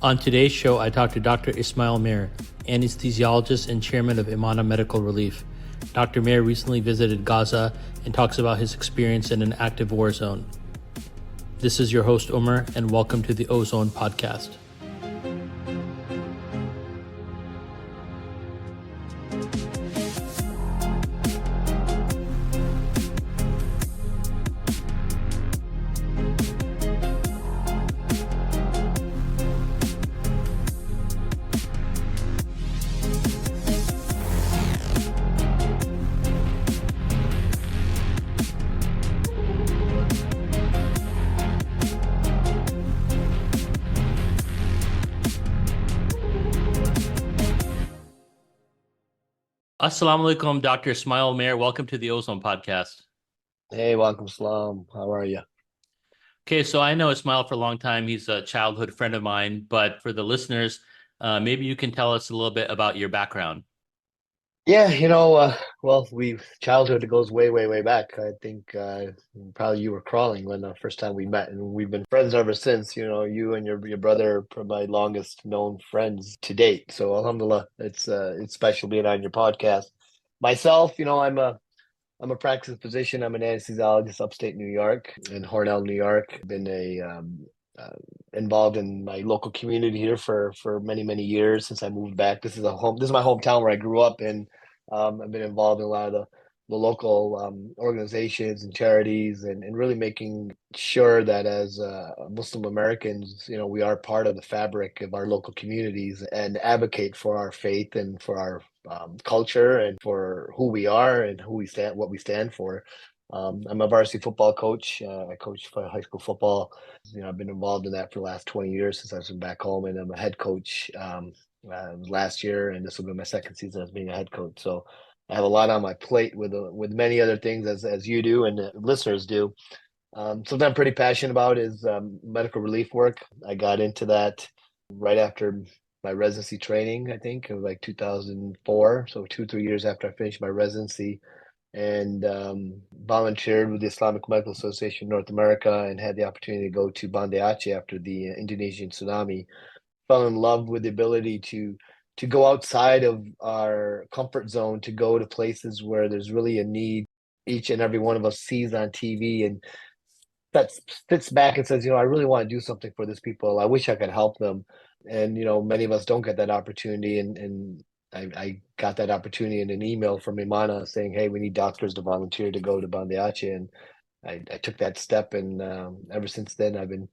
On today's show, I talked to Dr. Ismail Mehr, anesthesiologist and chairman of Imana Medical Relief. Dr. Mehr recently visited Gaza and talks about his experience in an active war zone. This is your host, Omer, and welcome to the Ozone Podcast. Assalamu alaikum, Dr. Ismail Mehr. Welcome to the Ozone Podcast. Hey, welcome, Salam. How are you? Okay, so I know Ismail for a long time. He's a childhood friend of mine, but for the listeners, maybe you can tell us a little bit about your background. Yeah, childhood goes way, way, way back. I think probably you were crawling when the first time we met, and we've been friends ever since. You know, you and your brother are my longest known friends to date. So, alhamdulillah, it's special being on your podcast. Myself, I'm a practicing physician. I'm an anesthesiologist upstate New York in Hornell, New York. Been involved in my local community here for many, many years since I moved back. This is my hometown where I grew up, and I've been involved in a lot of the local organizations and charities, and really making sure that as Muslim Americans, we are part of the fabric of our local communities and advocate for our faith and for our culture and for who we are and what we stand for. I'm a varsity football coach. I coach for high school football. I've been involved in that for the last 20 years since I've been back home, and I'm a head coach last year, and this will be my second season as being a head coach. So I have a lot on my plate with many other things as you do and the listeners do. Something I'm pretty passionate about is medical relief work. I got into that right after my residency training, I think, of like 2004. So 3 years after I finished my residency, and volunteered with the Islamic Medical Association of North America and had the opportunity to go to Banda Aceh after the Indonesian tsunami. Fell in love with the ability to go outside of our comfort zone, to go to places where there's really a need each and every one of us sees on TV, and that sits back and says, I really want to do something for these people. I wish I could help them. And, many of us don't get that opportunity. And I got that opportunity in an email from Imana saying, hey, we need doctors to volunteer to go to Banda Aceh. And I took that step. And ever since then, I've been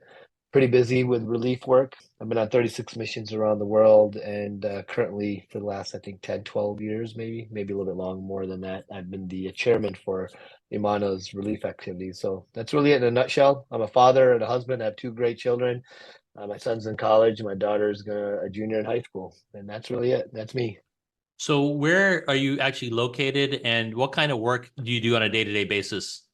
pretty busy with relief work. I've been on 36 missions around the world. And currently, for the last, I think, 10, 12 years, maybe a little bit more than that, I've been the chairman for Imana's relief activities. So that's really it in a nutshell. I'm a father and a husband. I have two great children. My son's in college. My daughter's a junior in high school. And that's really it. That's me. So where are you actually located, and what kind of work do you do on a day-to-day basis?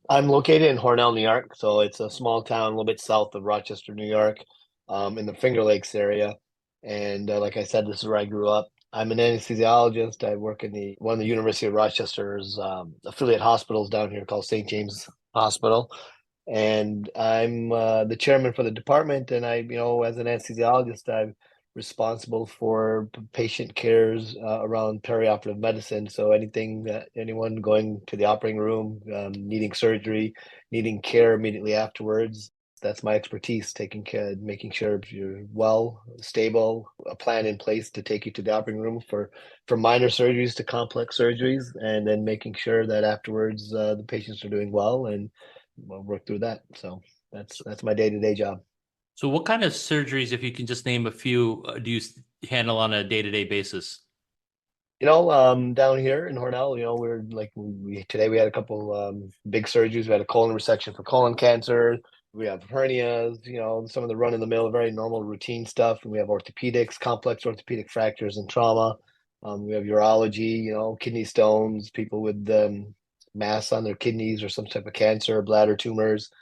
I'm located in Hornell, New York. So it's a small town a little bit south of Rochester, New York, in the Finger Lakes area. And like I said, this is where I grew up. I'm an anesthesiologist. I work in one of the University of Rochester's affiliate hospitals down here called St. James Hospital. And I'm the chairman for the department. And as an anesthesiologist, I'm responsible for patient cares around perioperative medicine. So anything that anyone going to the operating room, needing surgery, needing care immediately afterwards, that's my expertise, taking care, making sure you're well, stable, a plan in place to take you to the operating room for minor surgeries to complex surgeries, and then making sure that afterwards the patients are doing well, and we'll work through that. So that's my day-to-day job. So what kind of surgeries, if you can just name a few, do you handle on a day-to-day basis? Down here in Hornell, we're like today we had a couple big surgeries. We had a colon resection for colon cancer. We have hernias, some of the run-of-the-mill, very normal routine stuff. And we have orthopedics, complex orthopedic fractures and trauma. We have urology, kidney stones, people with mass on their kidneys or some type of cancer, bladder tumors.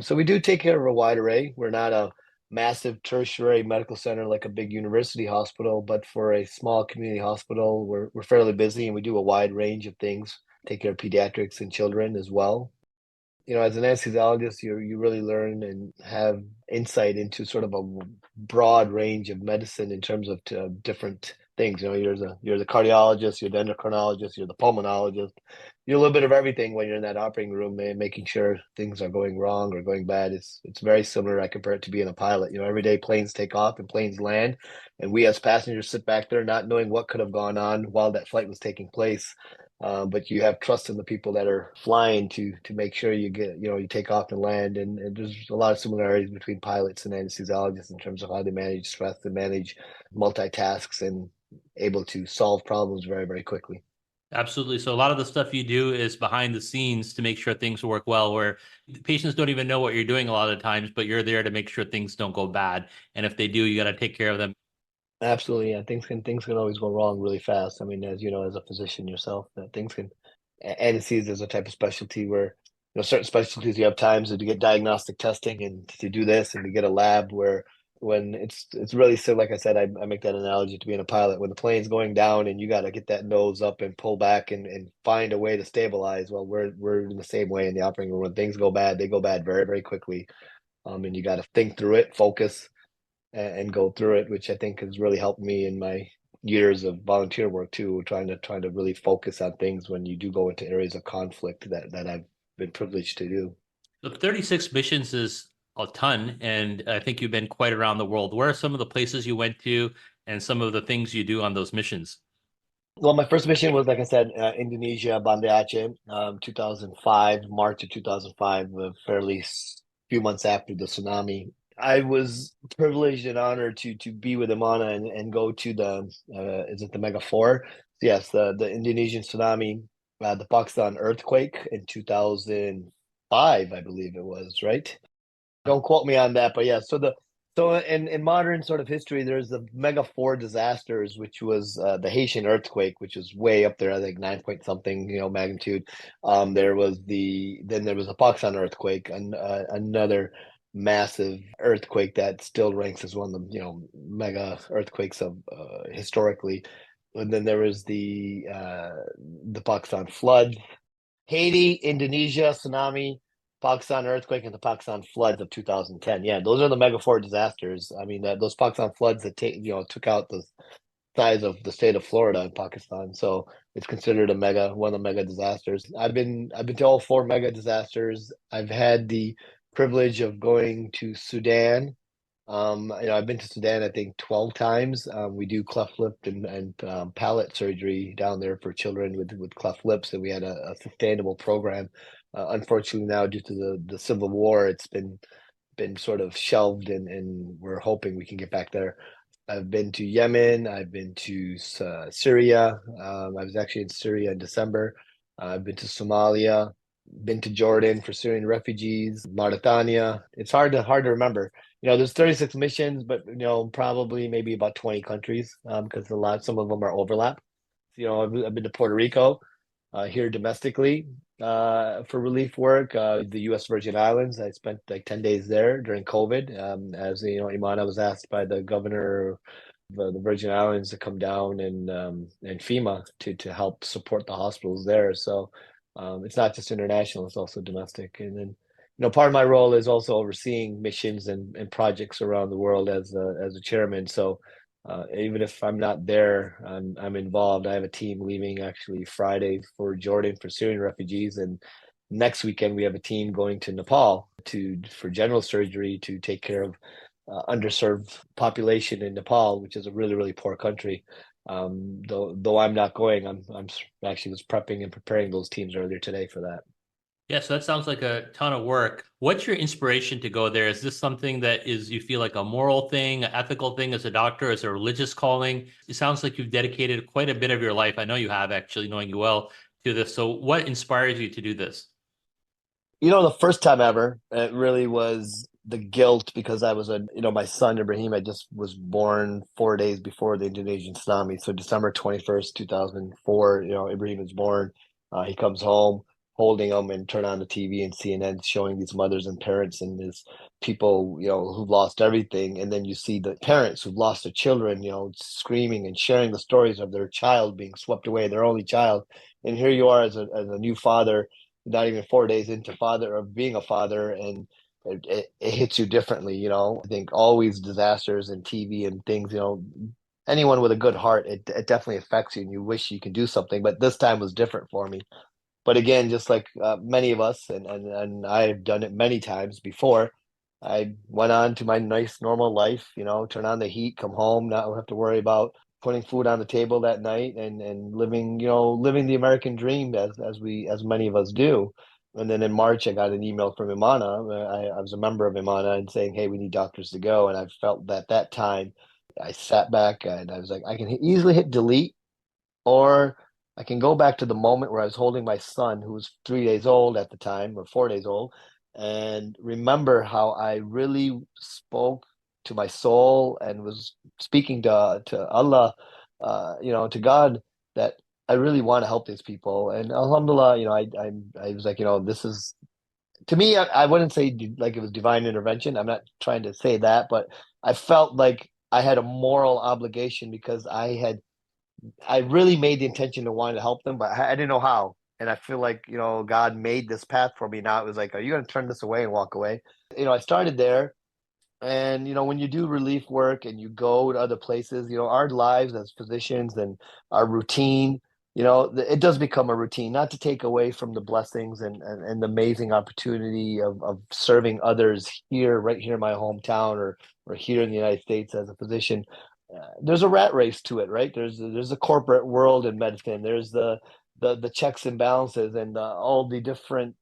So we do take care of a wide array. We're not a massive tertiary medical center like a big university hospital, but for a small community hospital, we're fairly busy, and we do a wide range of things. Take care of pediatrics and children as well. as an anesthesiologist, you really learn and have insight into sort of a broad range of medicine in terms of different things. You're the cardiologist, you're the endocrinologist, you're the pulmonologist. You're a little bit of everything when you're in that operating room and making sure things are going wrong or going bad. It's very similar. I compare it to being a pilot. Every day planes take off and planes land, and we as passengers sit back there not knowing what could have gone on while that flight was taking place. But you have trust in the people that are flying to make sure you take off and land. And there's a lot of similarities between pilots and anesthesiologists in terms of how they manage stress and manage multitasks and able to solve problems very, very quickly. Absolutely. So a lot of the stuff you do is behind the scenes to make sure things work well, where patients don't even know what you're doing a lot of times, but you're there to make sure things don't go bad. And if they do, you got to take care of them. Absolutely, yeah. Things can always go wrong really fast. I mean, as you know, as a physician yourself, that things can. Anesthesia is a type of specialty where certain specialties you have times to get diagnostic testing and to do this and to get a lab where when it's really so. Like I said, I make that analogy to being a pilot. When the plane's going down and you got to get that nose up and pull back and find a way to stabilize. Well, we're in the same way in the operating room. When things go bad, they go bad very, very quickly. And you got to think through it, focus and go through it, which I think has really helped me in my years of volunteer work too, trying to really focus on things when you do go into areas of conflict that I've been privileged to do. So 36 missions is a ton, and I think you've been quite around the world. Where are some of the places you went to and some of the things you do on those missions? Well, my first mission was, like I said, Indonesia, Banda Aceh, 2005, March of 2005, fairly few months after the tsunami. I was privileged and honored to be with Imana and go to the is it the Mega Four? Yes, the Indonesian tsunami, the Pakistan earthquake in 2005, I believe it was, right? Don't quote me on that, but yeah. So in modern sort of history, there's the Mega Four disasters, which was the Haitian earthquake, which was way up there, I think 9 point something, magnitude. Then there was the Pakistan earthquake, and another massive earthquake that still ranks as one of the mega earthquakes of historically. And then there was the Pakistan flood, Haiti, Indonesia, tsunami, Pakistan earthquake, and the Pakistan floods of 2010. Yeah, those are the mega four disasters. I mean, those Pakistan floods that took out the size of the state of Florida in Pakistan. So it's considered one of the mega disasters. I've been to all four mega disasters. I've had the privilege of going to Sudan. I've been to Sudan, I think 12 times. We do cleft lip and palate surgery down there for children with cleft lips, and we had a sustainable program. Unfortunately, now due to the civil war, it's been sort of shelved, and we're hoping we can get back there. I've been to Yemen. I've been to Syria. I was actually in Syria in December. I've been to Somalia. Been to Jordan for Syrian refugees. Mauritania. It's hard to remember. There's 36 missions, but probably maybe about 20 countries because some of them are overlap. I've been to Puerto Rico, here domestically for relief work. The U.S. Virgin Islands. I spent like 10 days there during COVID. As Imana was asked by the governor of the Virgin Islands to come down and FEMA to help support the hospitals there. So it's not just international; it's also domestic. And then part of my role is also overseeing missions and projects around the world as a chairman. So even if I'm not there, I'm involved. I have a team leaving actually Friday for Jordan for Syrian refugees, and next weekend we have a team going to Nepal for general surgery to take care of underserved population in Nepal, which is a really, really poor country. Though I'm not going, I'm actually was prepping and preparing those teams earlier today for that. Yeah, so that sounds like a ton of work. What's your inspiration to go there? Is this something that you feel like a moral thing, an ethical thing as a doctor, as a religious calling? It sounds like you've dedicated quite a bit of your life. I know you have actually, knowing you well, to this. So what inspires you to do this? The first time ever, it really was the guilt because my son Ibrahim, I just was born 4 days before the Indonesian tsunami. So December 21st, 2004, Ibrahim was born. He comes home holding him and turn on the TV and CNN showing these mothers and parents and these people, who've lost everything. And then you see the parents who've lost their children, screaming and sharing the stories of their child being swept away, their only child. And here you are as a new father not even 4 days into father of being a father, and it hits you differently. I think always disasters and TV and things. Anyone with a good heart, it definitely affects you, and you wish you could do something. But this time was different for me. But again, just like many of us, and I've done it many times before, I went on to my nice normal life, turn on the heat, come home, not have to worry about putting food on the table that night, and living, living the American dream as many of us do. And then in March, I got an email from Imana. I was a member of Imana and saying, "Hey, we need doctors to go." And I felt that time, I sat back and I was like, I can easily hit delete, or I can go back to the moment where I was holding my son, who was 3 days old at the time, or 4 days old, and remember how I really spoke to my soul and was speaking to Allah, to God, that I really want to help these people. And Alhamdulillah, I was like, this is, to me, I wouldn't say like it was divine intervention. I'm not trying to say that, but I felt like I had a moral obligation because I really made the intention to want to help them, but I didn't know how. And I feel like, God made this path for me. Now it was like, are you going to turn this away and walk away? I started there. And, when you do relief work and you go to other places, our lives as physicians and our routine, it does become a routine, not to take away from the blessings and the amazing opportunity of serving others here, right here in my hometown, or here in the United States as a physician. There's a rat race to it, right? There's a corporate world in medicine. There's the checks and balances and all the different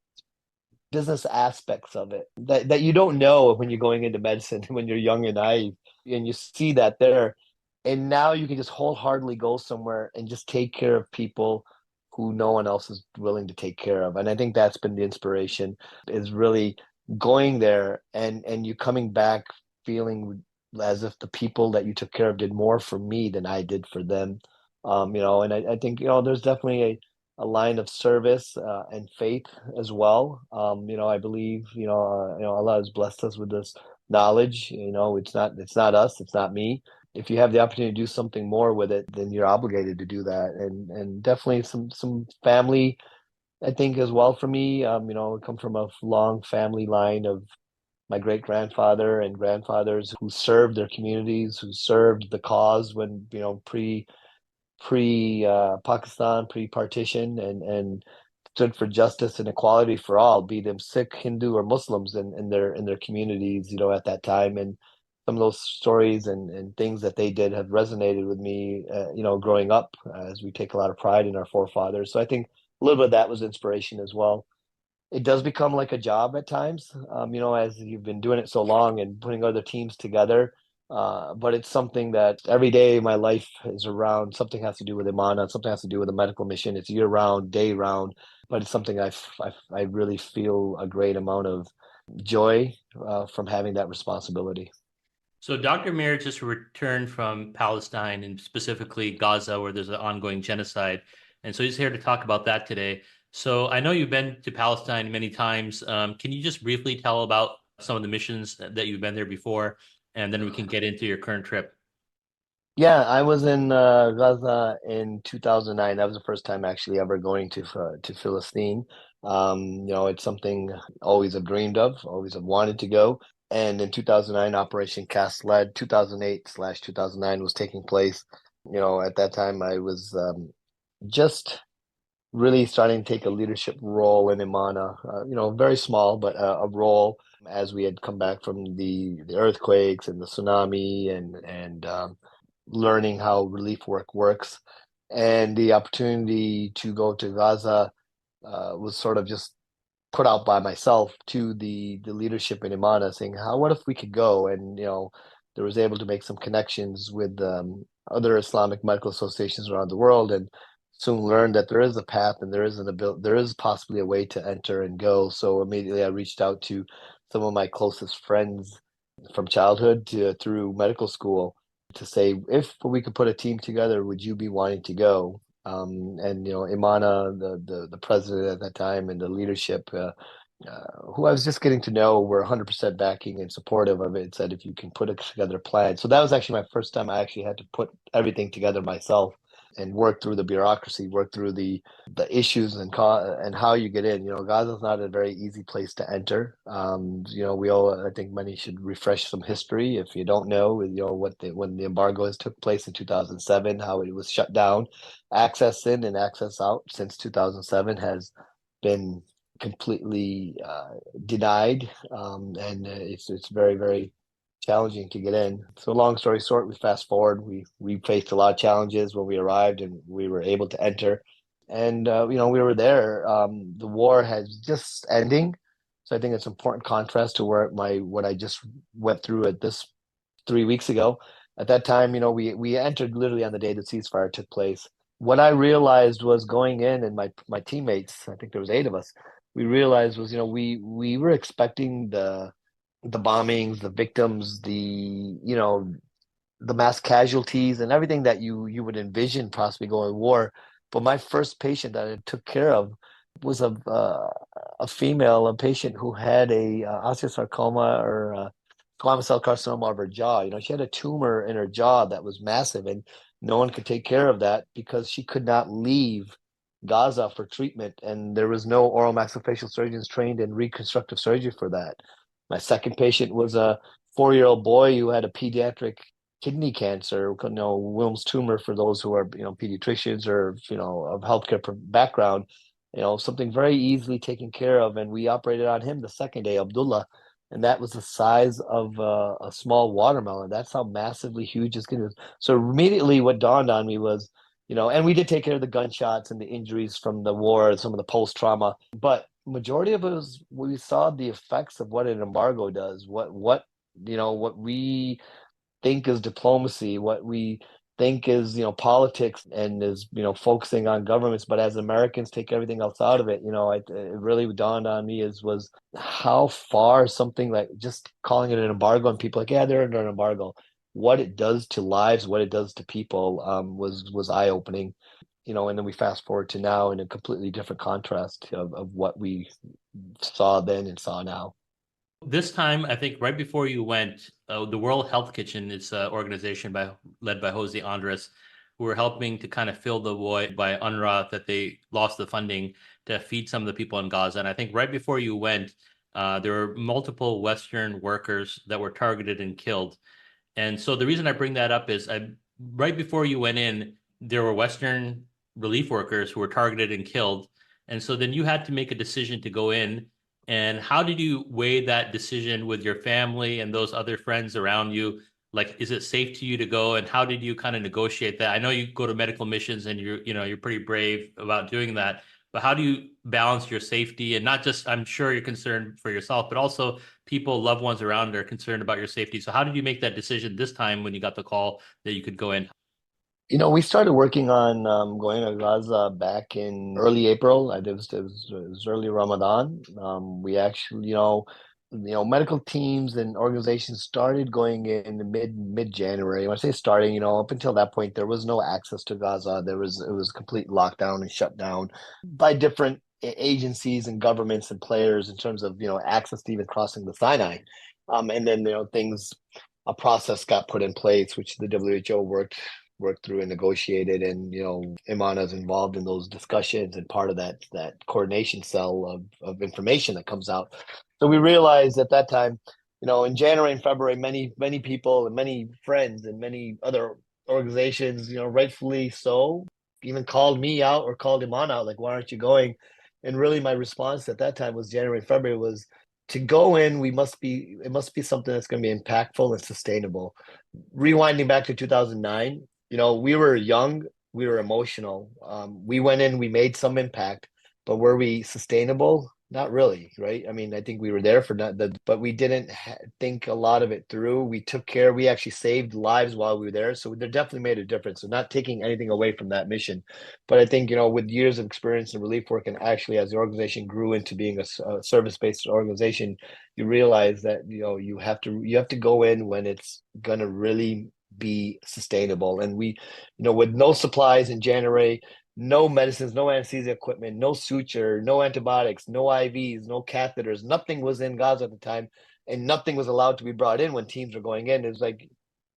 business aspects of it that you don't know when you're going into medicine when you're young and naive, and you see that there, and now you can just wholeheartedly go somewhere and just take care of people who no one else is willing to take care of. And I think that's been the inspiration, is really going there and you coming back feeling as if the people that you took care of did more for me than I did for them. And I think, there's definitely a line of service and faith as well. I believe, Allah has blessed us with this knowledge. It's not us, it's not me. If you have the opportunity to do something more with it, then you're obligated to do that. And definitely some family, I think, as well for me. I come from a long family line of my great grandfather and grandfathers who served their communities, who served the cause when, pre Pakistan, pre partition, and stood for justice and equality for all, be them Sikh, Hindu, or Muslims in their communities, at that time. And some of those stories and things that they did have resonated with me, growing up, as we take a lot of pride in our forefathers. So I think a little bit of that was inspiration as well. It does become like a job at times, as you've been doing it so long and putting other teams together. But it's something that every day my life is around, something has to do with Imana, something has to do with a medical mission. It's year round, day round, but it's something I really feel a great amount of joy from having that responsibility. So Dr. Mehr just returned from Palestine and specifically Gaza, where there's an ongoing genocide. And so he's here to talk about that today. So I know you've been to Palestine many times. Can you just briefly tell about some of the missions that you've been there before? And then we can get into your current trip. Yeah, I was in Gaza in 2009. That was the first time actually ever going to Philistine. It's something always have dreamed of, always have wanted to go. And in 2009, Operation Cast Lead, 2008/2009 was taking place. At that time, I was just really starting to take a leadership role in Imana. Very small, but a role, as we had come back from the earthquakes and the tsunami, and learning how relief work works. And the opportunity to go to Gaza was sort of just put out by myself to the leadership in Imana, saying, "How? What if we could go?" And there was able to make some connections with other Islamic medical associations around the world, and soon learned that there is a path and there is possibly a way to enter and go. So immediately I reached out to some of my closest friends from childhood through medical school to say, if we could put a team together, would you be wanting to go? And Imana, the president at that time, and the leadership, who I was just getting to know, were 100% backing and supportive of it. Said if you can put together a plan. So that was actually my first time I actually had to put everything together myself. and work through the bureaucracy, work through the issues and how you get in. Gaza is not a very easy place to enter. We all, I think many should refresh some history if you don't know. When the embargo has took place in 2007, how it was shut down. Access in and access out since 2007 has been completely denied, and it's very, very challenging to get in. So long story short, we fast forward. We faced a lot of challenges when we arrived, and we were able to enter. And we were there. The war has just ending, so I think it's an important contrast to what I just went through at this 3 weeks ago. At that time, we entered literally on the day the ceasefire took place. What I realized was going in, and my teammates, I think there was 8 of us, we realized was, we were expecting the bombings, the victims, the mass casualties, and everything that you would envision possibly going to war. But my first patient that I took care of was a female, a patient who had a osteosarcoma or squamous cell carcinoma of her jaw. She had a tumor in her jaw that was massive, and no one could take care of that because she could not leave Gaza for treatment, and there was no oral maxillofacial surgeons trained in reconstructive surgery for that. My second patient was a 4-year-old boy who had a pediatric kidney cancer, Wilms tumor for those who are, pediatricians or, of healthcare background, something very easily taken care of. And we operated on him the second day, Abdullah, and that was the size of a small watermelon. That's how massively huge his kidney was. So immediately what dawned on me was, and we did take care of the gunshots and the injuries from the war, some of the post-trauma, but majority of it was we saw the effects of what an embargo does, what we think is diplomacy, what we think is politics, and is focusing on governments, but as Americans take everything else out of it. It really dawned on me was how far something like just calling it an embargo, and people like, yeah, they're under an embargo, what it does to lives, what it does to people, was eye-opening. And then we fast forward to now in a completely different contrast of what we saw then and saw now. This time, I think right before you went, the World Health Kitchen, it's an organization led by Jose Andres, who were helping to kind of fill the void by UNRWA that they lost the funding to feed some of the people in Gaza. And I think right before you went, there were multiple Western workers that were targeted and killed. And so the reason I bring that up is right before you went in, there were Western relief workers who were targeted and killed. And so then you had to make a decision to go in. And how did you weigh that decision with your family and those other friends around you? Like, is it safe to you to go? And how did you kind of negotiate that? I know you go to medical missions and you're pretty brave about doing that, but how do you balance your safety? And not just, I'm sure you're concerned for yourself, but also people, loved ones around are concerned about your safety. So how did you make that decision this time when you got the call that you could go in? We started working on going to Gaza back in early April. It was early Ramadan. We actually, medical teams and organizations started going in mid January. When I say starting, up until that point, there was no access to Gaza. It was complete lockdown and shut down by different agencies and governments and players in terms of access to even crossing the Sinai. And then a process got put in place, which the WHO worked through and negotiated, and Imana is involved in those discussions and part of that coordination cell of information that comes out. So we realized at that time, in January and February, many people and many friends and many other organizations, rightfully so, even called me out or called Imana out, like, why aren't you going? And really my response at that time was January, February was, to go in, it must be something that's going to be impactful and sustainable. Rewinding back to 2009, we were young, we were emotional. We went in, we made some impact, but were we sustainable? Not really, right? I mean, I think we were there for but we didn't think a lot of it through. We took care, we actually saved lives while we were there. So they definitely made a difference. So not taking anything away from that mission. But I think, with years of experience in relief work, and actually as the organization grew into being a service-based organization, you realize that, you have to go in when it's going to really be sustainable. And we, with no supplies in January, no medicines, no anesthesia equipment, no suture, no antibiotics, no IVs, no catheters, nothing was in Gaza at the time, and nothing was allowed to be brought in when teams were going in. It was like,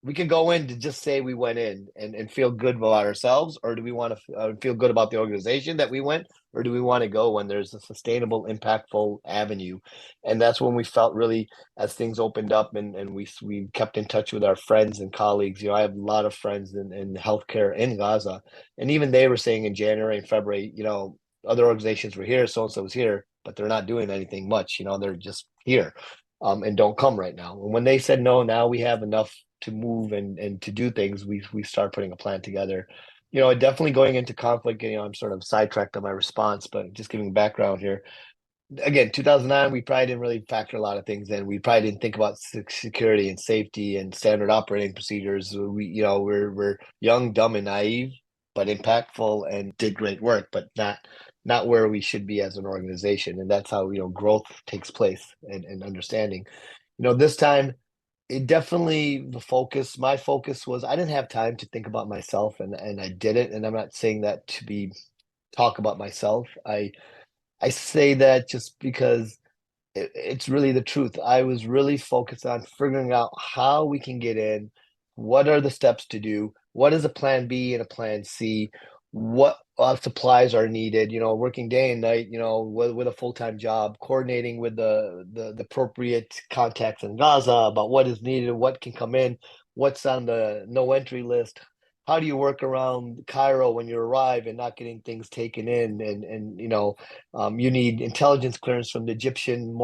we could go in to just say we went in and feel good about ourselves, or do we want to feel good about the organization that we went, or do we want to go when there's a sustainable, impactful avenue? And that's when we felt really, as things opened up and we kept in touch with our friends and colleagues. I have a lot of friends in healthcare in Gaza, and even they were saying in January and February, other organizations were here, so and so was here, but they're not doing anything much. They're just here. And don't come right now. And when they said no, now we have enough to move and to do things, we start putting a plan together. Definitely going into conflict. I'm sort of sidetracked on my response, but just giving background here. Again, 2009, we probably didn't really factor a lot of things in. We probably didn't think about security and safety and standard operating procedures. We're young, dumb, and naive, but impactful and did great work, but not where we should be as an organization. And that's how growth takes place and understanding. This time it definitely my focus was I didn't have time to think about myself, and I did it. And I'm not saying that to be talk about myself. I say that just because it's really the truth. I was really focused on figuring out how we can get in, what are the steps to do, what is a plan B and a plan C, what supplies are needed, working day and night, with a full-time job, coordinating with the appropriate contacts in Gaza about what is needed, what can come in, what's on the no entry list. How do you work around Cairo when you arrive and not getting things taken in, and you need intelligence clearance from the Egyptian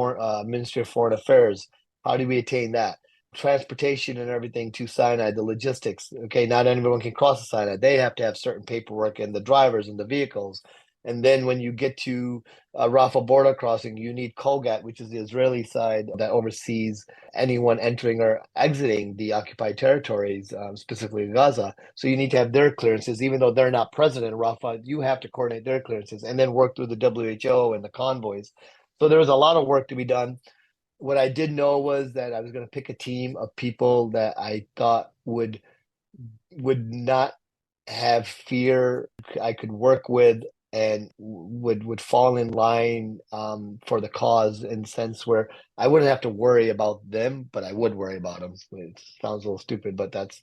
Ministry of Foreign Affairs. How do we attain that? Transportation and everything to Sinai, the logistics. Okay, not anyone can cross the Sinai. They have to have certain paperwork and the drivers and the vehicles. And then when you get to Rafah border crossing, you need Kogat, which is the Israeli side that oversees anyone entering or exiting the occupied territories, specifically Gaza. So you need to have their clearances, even though they're not present in Rafah. You have to coordinate their clearances and then work through the WHO and the convoys. So there was a lot of work to be done. What I did know was that I was going to pick a team of people that I thought would not have fear, I could work with, and would fall in line for the cause, in the sense where I wouldn't have to worry about them, but I would worry about them. It sounds a little stupid, but that's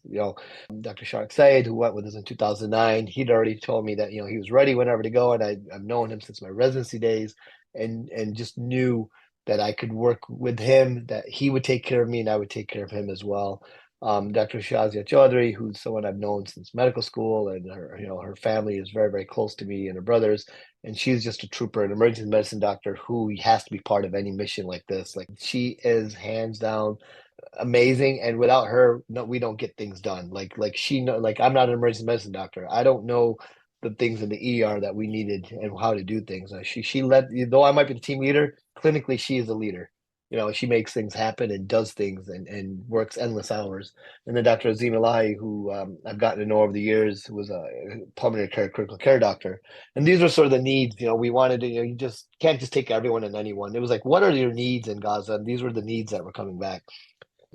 Dr. Shark Said, who went with us in 2009. He'd already told me that he was ready whenever to go, and I've known him since my residency days, and just knew that I could work with him, that he would take care of me, and I would take care of him as well. Dr. Shazia Chaudhry, who's someone I've known since medical school, and her family is very, very close to me and her brothers. And she's just a trooper, an emergency medicine doctor who has to be part of any mission like this. Like, she is hands down amazing, and without her, no, we don't get things done. Like she know, like, I'm not an emergency medicine doctor. I don't know the things in the ER that we needed and how to do things. She led, though I might be the team leader, clinically she is a leader. She makes things happen and does things and works endless hours. And then Dr. Azim, who I've gotten to know over the years, who was a pulmonary care, critical care doctor. And these were sort of the needs. We wanted to, you just can't just take everyone and anyone. It was like, what are your needs in Gaza? And these were the needs that were coming back.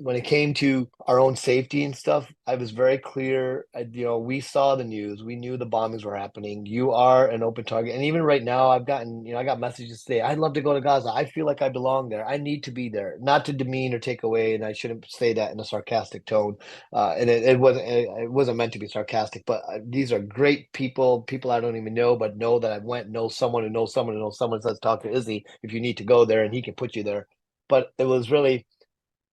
When it came to our own safety and stuff, I was very clear. We saw the news. We knew the bombings were happening. You are an open target. And even right now, I got messages today. I'd love to go to Gaza. I feel like I belong there. I need to be there, not to demean or take away. And I shouldn't say that in a sarcastic tone. And it wasn't meant to be sarcastic, but these are great people I don't even know, but know that I went, know someone who knows someone who knows someone, says, talk to Izzy if you need to go there, and he can put you there. But it was really,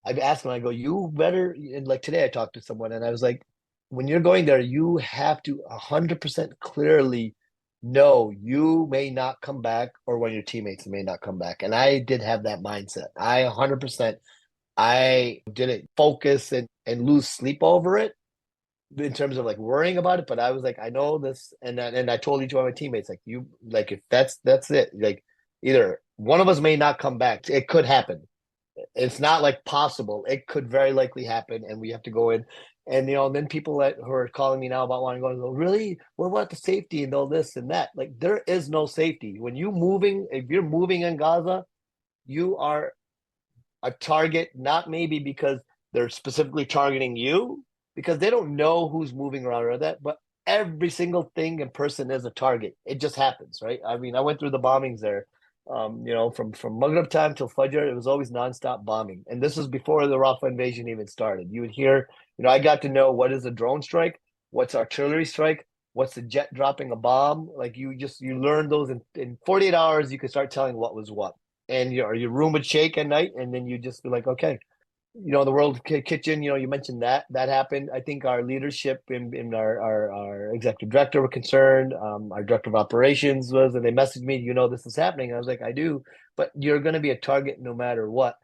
I've asked him, I go, you better, and like today I talked to someone and I was like, when you're going there, you have to 100% clearly know you may not come back, or one of your teammates may not come back. And I did have that mindset. I 100%, I didn't focus and lose sleep over it in terms of like worrying about it. But I was like, I know this. And I told each one of my teammates, like, like, if that's it, like, either one of us may not come back. It could happen. It's not like possible. It could very likely happen, and we have to go in. And then people who are calling me now about wanting to go, really? What about the safety and all this and that? Like, there is no safety when if you're moving in Gaza, you are a target. Not maybe because they're specifically targeting you, because they don't know who's moving around or that, but every single thing and person is a target. It just happens, right? I mean, I went through the bombings there, From Maghrib time till Fajr, it was always nonstop bombing. And this was before the Rafah invasion even started. You would hear, I got to know what is a drone strike, what's artillery strike, what's the jet dropping a bomb. Like you learn those in 48 hours, you could start telling what was what. And your room would shake at night, and then you just be like, okay, the World Kitchen, you mentioned that happened. I think our leadership in our executive director were concerned. Our director of operations was, and they messaged me, this is happening. I was like, I do, but you're going to be a target no matter what.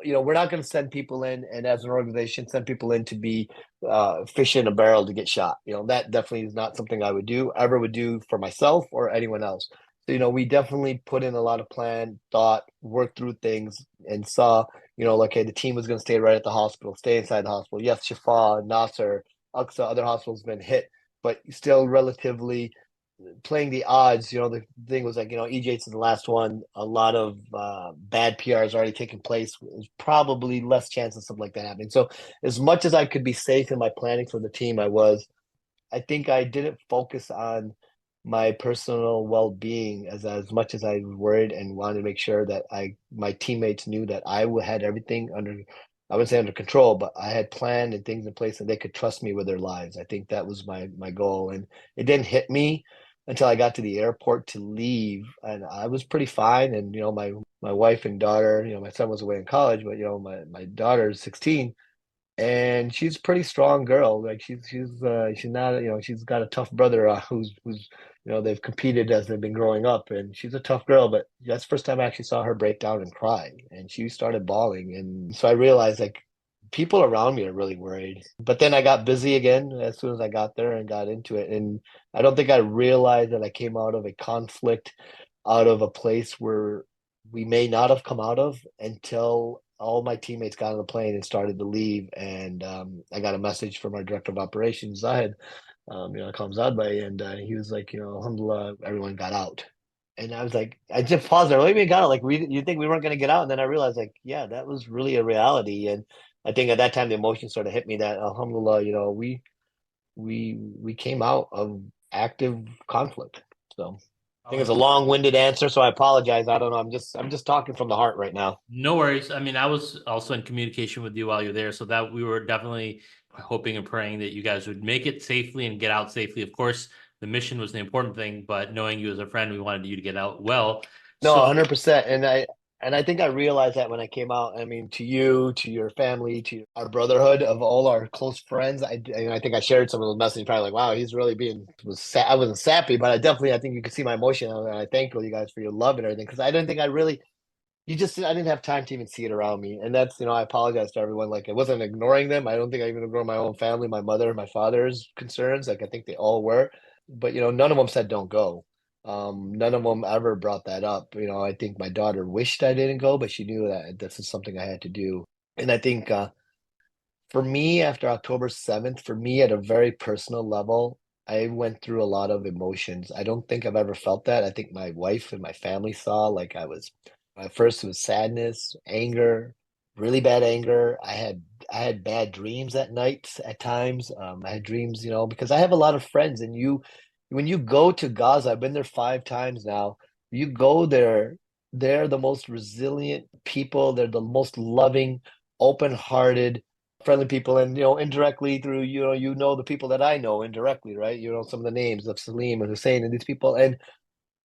We're not going to send people in, and as an organization, send people in to be fish in a barrel to get shot. That definitely is not something I would do, ever would do for myself or anyone else. So, we definitely put in a lot of plan, thought, worked through things, and saw, like, hey, the team was going to stay right at the hospital, stay inside the hospital. Yes, Shifa, Nasser, Aqsa, other hospitals been hit, but still relatively playing the odds, the thing was like, EJ's in the last one. A lot of bad PR has already taken place. There's probably less chance of something like that happening. So, as much as I could be safe in my planning for the team, I was. I think I didn't focus on my personal well-being as much as I was worried and wanted to make sure that my teammates knew that had everything under. I wouldn't say under control, but I had planned and things in place and they could trust me with their lives. I think that was my goal, and it didn't hit me until I got to the airport to leave, and I was pretty fine. And my wife and daughter, my son was away in college, but my daughter is 16, and she's a pretty strong girl. Like she's not, she's got a tough brother who's they've competed as they've been growing up, and she's a tough girl. But that's the first time I actually saw her break down and cry, and she started bawling, and so I realized, like, people around me are really worried. But then I got busy again as soon as I got there and got into it, and I don't think I realized that I came out of a conflict, out of a place where we may not have come out of until all my teammates got on the plane and started to leave. And I got a message from our director of operations, Zahid, comes out by, and he was like, alhamdulillah, everyone got out. And I was like, I just paused there. What do you mean got out? Like, you think we weren't going to get out? And then I realized, like, yeah, that was really a reality. And I think at that time the emotion sort of hit me that, alhamdulillah, we came out of active conflict. So I think it's a long-winded answer, so I apologize. I don't know. I'm just talking from the heart right now. No worries. I mean, I was also in communication with you while you're there, so that we were definitely hoping and praying that you guys would make it safely and get out safely. Of course, the mission was the important thing, but knowing you as a friend, we wanted you to get out well. No, So, 100%. And I think I realized that when I came out. I mean, to you, to your family, to our brotherhood of all our close friends. I think I shared some of those messages. Probably like, wow, he's really I wasn't sappy, but I think you could see my emotion. And I thank all you guys for your love and everything, because I didn't think I really. I didn't have time to even see it around me. And that's, I apologize to everyone. Like, I wasn't ignoring them. I don't think I even ignored my own family, my mother, my father's concerns. Like, I think they all were, but, none of them said don't go. None of them ever brought that up. I think my daughter wished I didn't go, but she knew that this is something I had to do. And I think, for me, after October 7th, for me at a very personal level, I went through a lot of emotions. I don't think I've ever felt that. I think my wife and my family saw, like, at first it was sadness, anger, really bad anger. I had bad dreams at night at times. I had dreams, because I have a lot of friends, and when you go to Gaza, I've been there 5 times now. You go there, they're the most resilient people. They're the most loving, open-hearted, friendly people. And indirectly through, the people that I know indirectly, right? Some of the names of Salim and Hussein and these people. And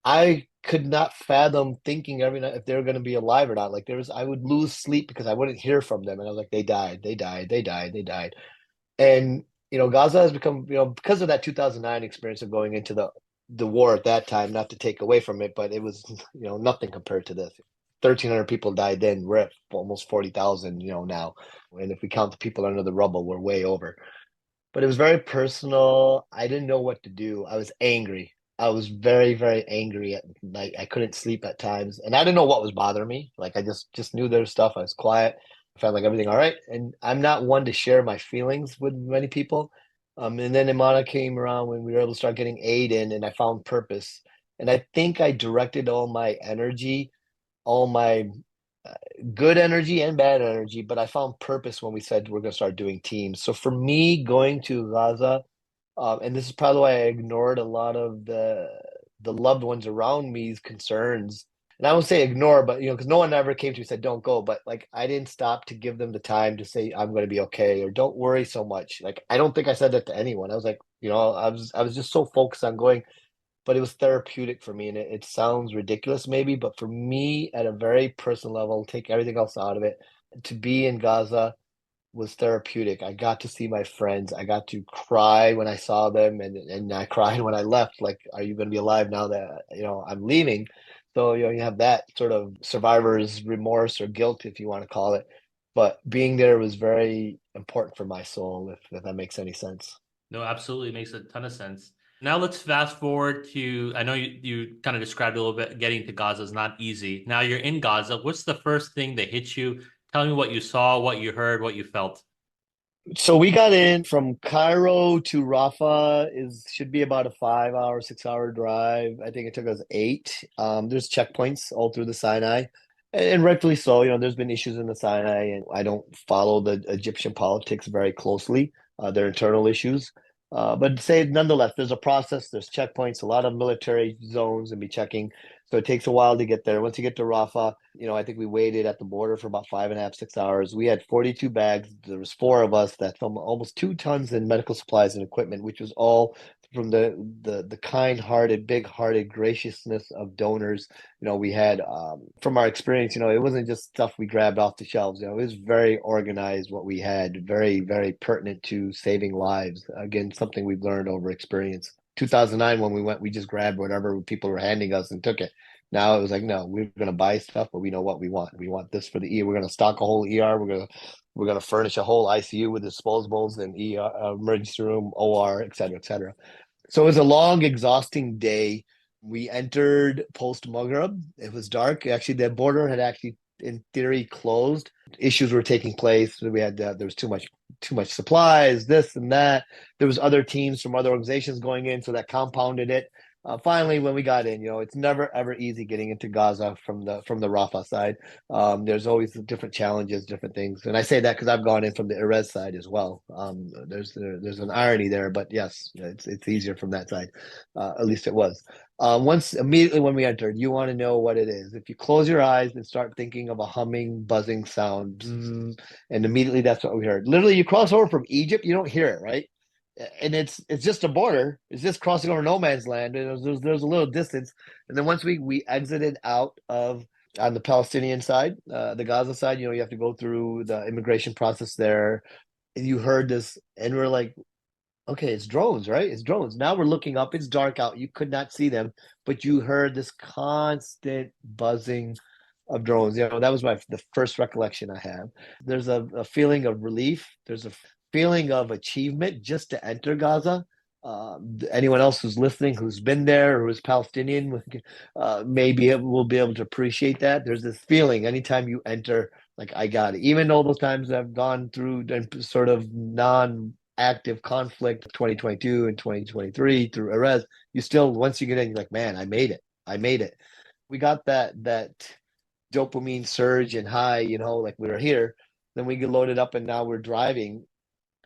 I could not fathom thinking every night if they were going to be alive or not. Like, I would lose sleep because I wouldn't hear from them, and I was like, they died, they died, they died, they died. And Gaza has become, because of that 2009 experience of going into the war at that time. Not to take away from it, but it was, nothing compared to this. 1,300 people died then. We're at almost 40,000, now, and if we count the people under the rubble, we're way over. But it was very personal. I didn't know what to do. I was angry. I was very, very angry at night. I couldn't sleep at times, and I didn't know what was bothering me. Like, I just knew there was stuff. I was quiet. I felt like everything all right, and I'm not one to share my feelings with many people. And then Imana came around when we were able to start getting aid in, and I found purpose. And I think I directed all my energy, all my good energy and bad energy, but I found purpose when we said we're going to start doing teams. So for me, going to Gaza, and this is probably why I ignored a lot of the loved ones around me's concerns. and I won't say ignore, but because no one ever came to me and said don't go, but like I didn't stop to give them the time to say I'm going to be okay or don't worry so much. Like I don't think I said that to anyone. I was like, I was just so focused on going, but it was therapeutic for me, and it sounds ridiculous maybe, but for me at a very personal level, take everything else out of it, to be in Gaza was therapeutic. I got to see my friends. I got to cry when I saw them, and I cried when I left. Like, are you going to be alive now that I'm leaving? So you have that sort of survivor's remorse or guilt, if you want to call it. But being there was very important for my soul, if that makes any sense. No, absolutely makes a ton of sense. Now let's fast forward to, I know you kind of described a little bit, getting to Gaza is not easy. Now you're in Gaza. What's the first thing that hit you? Tell me what you saw, what you heard, what you felt. So we got in from Cairo to Rafah is should be about a 5 hour, 6 hour drive. I think it took us eight. There's checkpoints all through the Sinai, and rightfully so. There's been issues in the Sinai, and I don't follow the Egyptian politics very closely, their internal issues. But say nonetheless, there's a process, there's checkpoints, a lot of military zones and be checking. So it takes a while to get there. Once you get to Rafah, I think we waited at the border for about 5.5, 6 hours. We had 42 bags. There was four of us. That's almost 2 tons in medical supplies and equipment, which was all from the kind-hearted, big-hearted graciousness of donors. We had from our experience, it wasn't just stuff we grabbed off the shelves. It was very organized what we had, very, very pertinent to saving lives. Again, something we've learned over experience. 2009, when we went, we just grabbed whatever people were handing us and took it. Now it was like, no, we're going to buy stuff, but we know what we want. We want this for the ER. We're going to stock a whole ER. We're going to furnish a whole ICU with disposables and ER, emergency room, OR, et cetera, et cetera. So it was a long, exhausting day. We entered post Maghrib. It was dark. Actually, the border had actually, in theory, closed. Issues were taking place. We had there was too much supplies, this and that. There was other teams from other organizations going in, so that compounded it. Finally, when we got in, it's never ever easy getting into Gaza from the Rafah side. There's always different challenges, different things, and I say that because I've gone in from the Erez side as well. There's an irony there, but yes, it's easier from that side. At least it was. Once immediately when we entered, you want to know what it is. If you close your eyes and start thinking of a humming, buzzing sound, bzzz, and immediately that's what we heard. Literally, you cross over from Egypt, you don't hear it, right? And it's just a border. It's just crossing over no man's land. And there's a little distance, and then once we exited out of on the Palestinian side, the Gaza side, you have to go through the immigration process there. And you heard this, and we're like, okay, it's drones, right? It's drones. Now we're looking up. It's dark out. You could not see them, but you heard this constant buzzing of drones. That was the first recollection I have. There's a feeling of relief. There's a feeling of achievement just to enter Gaza. Anyone else who's listening, who's been there, who is Palestinian, maybe will be able to appreciate that. There's this feeling anytime you enter, like I got it. Even though those times I've gone through sort of non-active conflict, 2022 and 2023 through Erez, you still once you get in, you're like, man, I made it. I made it. We got that dopamine surge and high, like we were here. Then we get loaded up and now we're driving.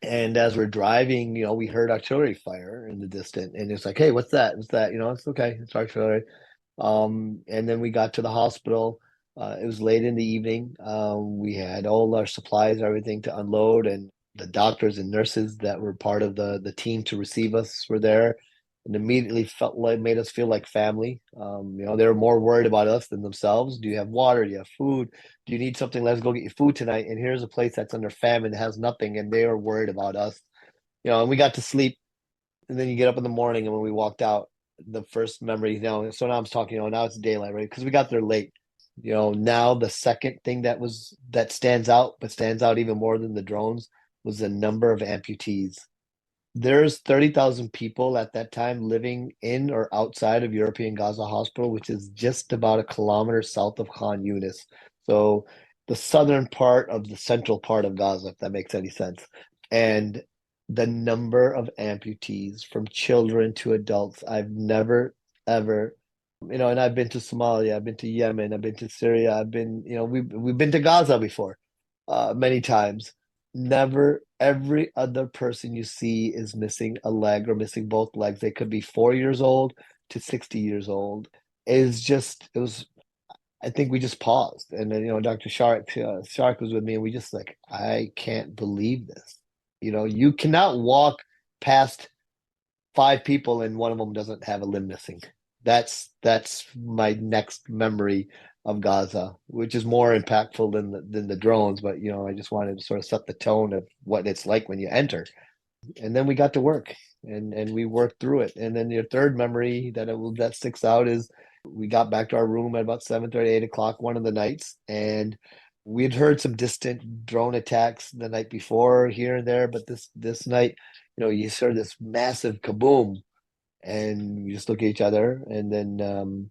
And as we're driving, we heard artillery fire in the distance. And it's like, hey, what's that? What's that? It's okay. It's artillery. And then we got to the hospital. It was late in the evening. We had all our supplies, everything to unload, and the doctors and nurses that were part of the team to receive us were there, and immediately made us feel like family. They were more worried about us than themselves. Do you have water? Do you have food? Do you need something? Let's go get you food tonight. And here's a place that's under famine, that has nothing, and they are worried about us. And we got to sleep, and then you get up in the morning, and when we walked out, the first memory, so now I'm talking, now it's daylight, right? Because we got there late. Now the second thing that stands out, but stands out even more than the drones, was the number of amputees. There's 30,000 people at that time living in or outside of European Gaza Hospital, which is just about a kilometer south of Khan Yunis. So the southern part of the central part of Gaza, if that makes any sense. And the number of amputees from children to adults, I've never, ever, and I've been to Somalia, I've been to Yemen, I've been to Syria, I've been, we've been to Gaza before, many times. Never, every other person you see is missing a leg or missing both legs. They could be 4 years old to 60 years old. It was I think we just paused, and then Dr. Shark was with me, and we just like, I can't believe this. You cannot walk past five people and one of them doesn't have a limb missing. That's my next memory of Gaza, which is more impactful than the drones. But I just wanted to sort of set the tone of what it's like when you enter. And then we got to work, and we worked through it. And then your third memory that sticks out is we got back to our room at about 7:30, 8 o'clock one of the nights, and we had heard some distant drone attacks the night before here and there, but this night, you heard this massive kaboom, and we just look at each other, and then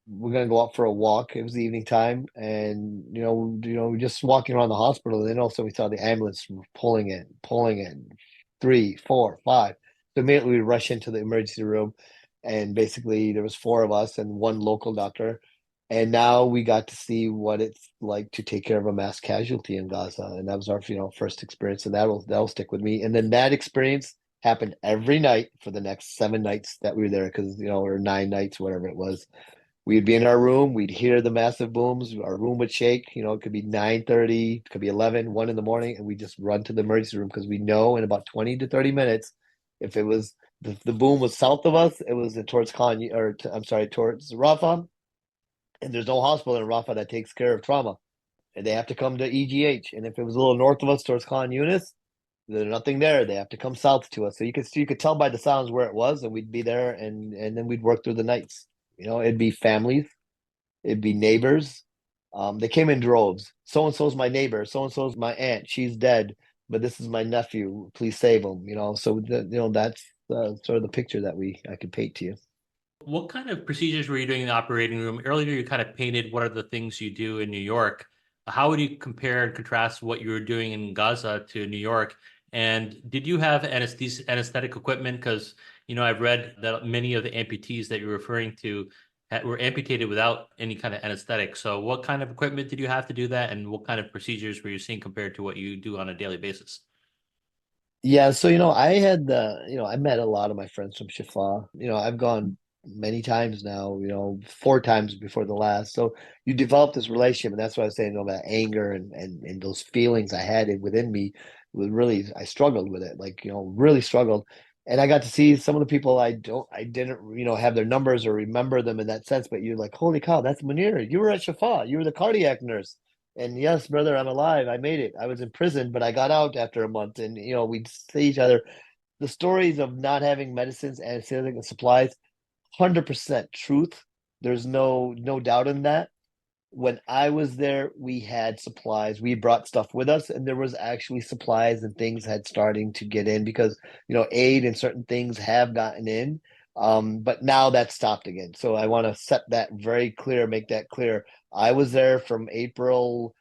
we're gonna go out for a walk. It was the evening time, and just walking around the hospital, and then also we saw the ambulance pulling in, three, four, five. So immediately we rush into the emergency room, and basically there was four of us and one local doctor, and now we got to see what it's like to take care of a mass casualty in Gaza, and that was our first experience, and that'll stick with me. And then that experience happened every night for the next 7 nights that we were there, because or 9 nights, whatever it was. We'd be in our room, we'd hear the massive booms, our room would shake. It could be 9:30, it could be 11, 1 in the morning, and we just run to the emergency room because we know in about 20 to 30 minutes, if it was the boom was south of us, it was towards I'm sorry, towards Rafah, and there's no hospital in Rafah that takes care of trauma, and they have to come to EGH. And if it was a little north of us towards Khan Yunis, there's nothing there. They have to come south to us. So you could tell by the sounds where it was, and we'd be there, and then we'd work through the nights. It'd be families, it'd be neighbors. They came in droves. So and so's my neighbor. So and so's my aunt. She's dead, but this is my nephew. Please save him. So that's sort of the picture that I could paint to you. What kind of procedures were you doing in the operating room? Earlier, you kind of painted what are the things you do in New York. How would you compare and contrast what you were doing in Gaza to New York? And did you have anesthetic equipment? Because, I've read that many of the amputees that you're referring to were amputated without any kind of anesthetic. So what kind of equipment did you have to do that? And what kind of procedures were you seeing compared to what you do on a daily basis? Yeah, so I met a lot of my friends from Shifa. I've gone many times now, four times before the last. So you develop this relationship, and that's why I was saying, about anger and those feelings I had within me was really, I struggled with it, like, really struggled. And I got to see some of the people I didn't, have their numbers or remember them in that sense, but you're like, holy cow, that's Munir. You were at Shifa. You were the cardiac nurse. And yes, brother, I'm alive. I made it. I was in prison, but I got out after a month. And we'd see each other. The stories of not having medicines, anesthetic, and supplies, 100% truth. There's no doubt in that. When I was there, we had supplies. We brought stuff with us, and there was actually supplies and things had starting to get in because aid and certain things have gotten in. But now that's stopped again. So I want to set that very clear, make that clear. I was there from April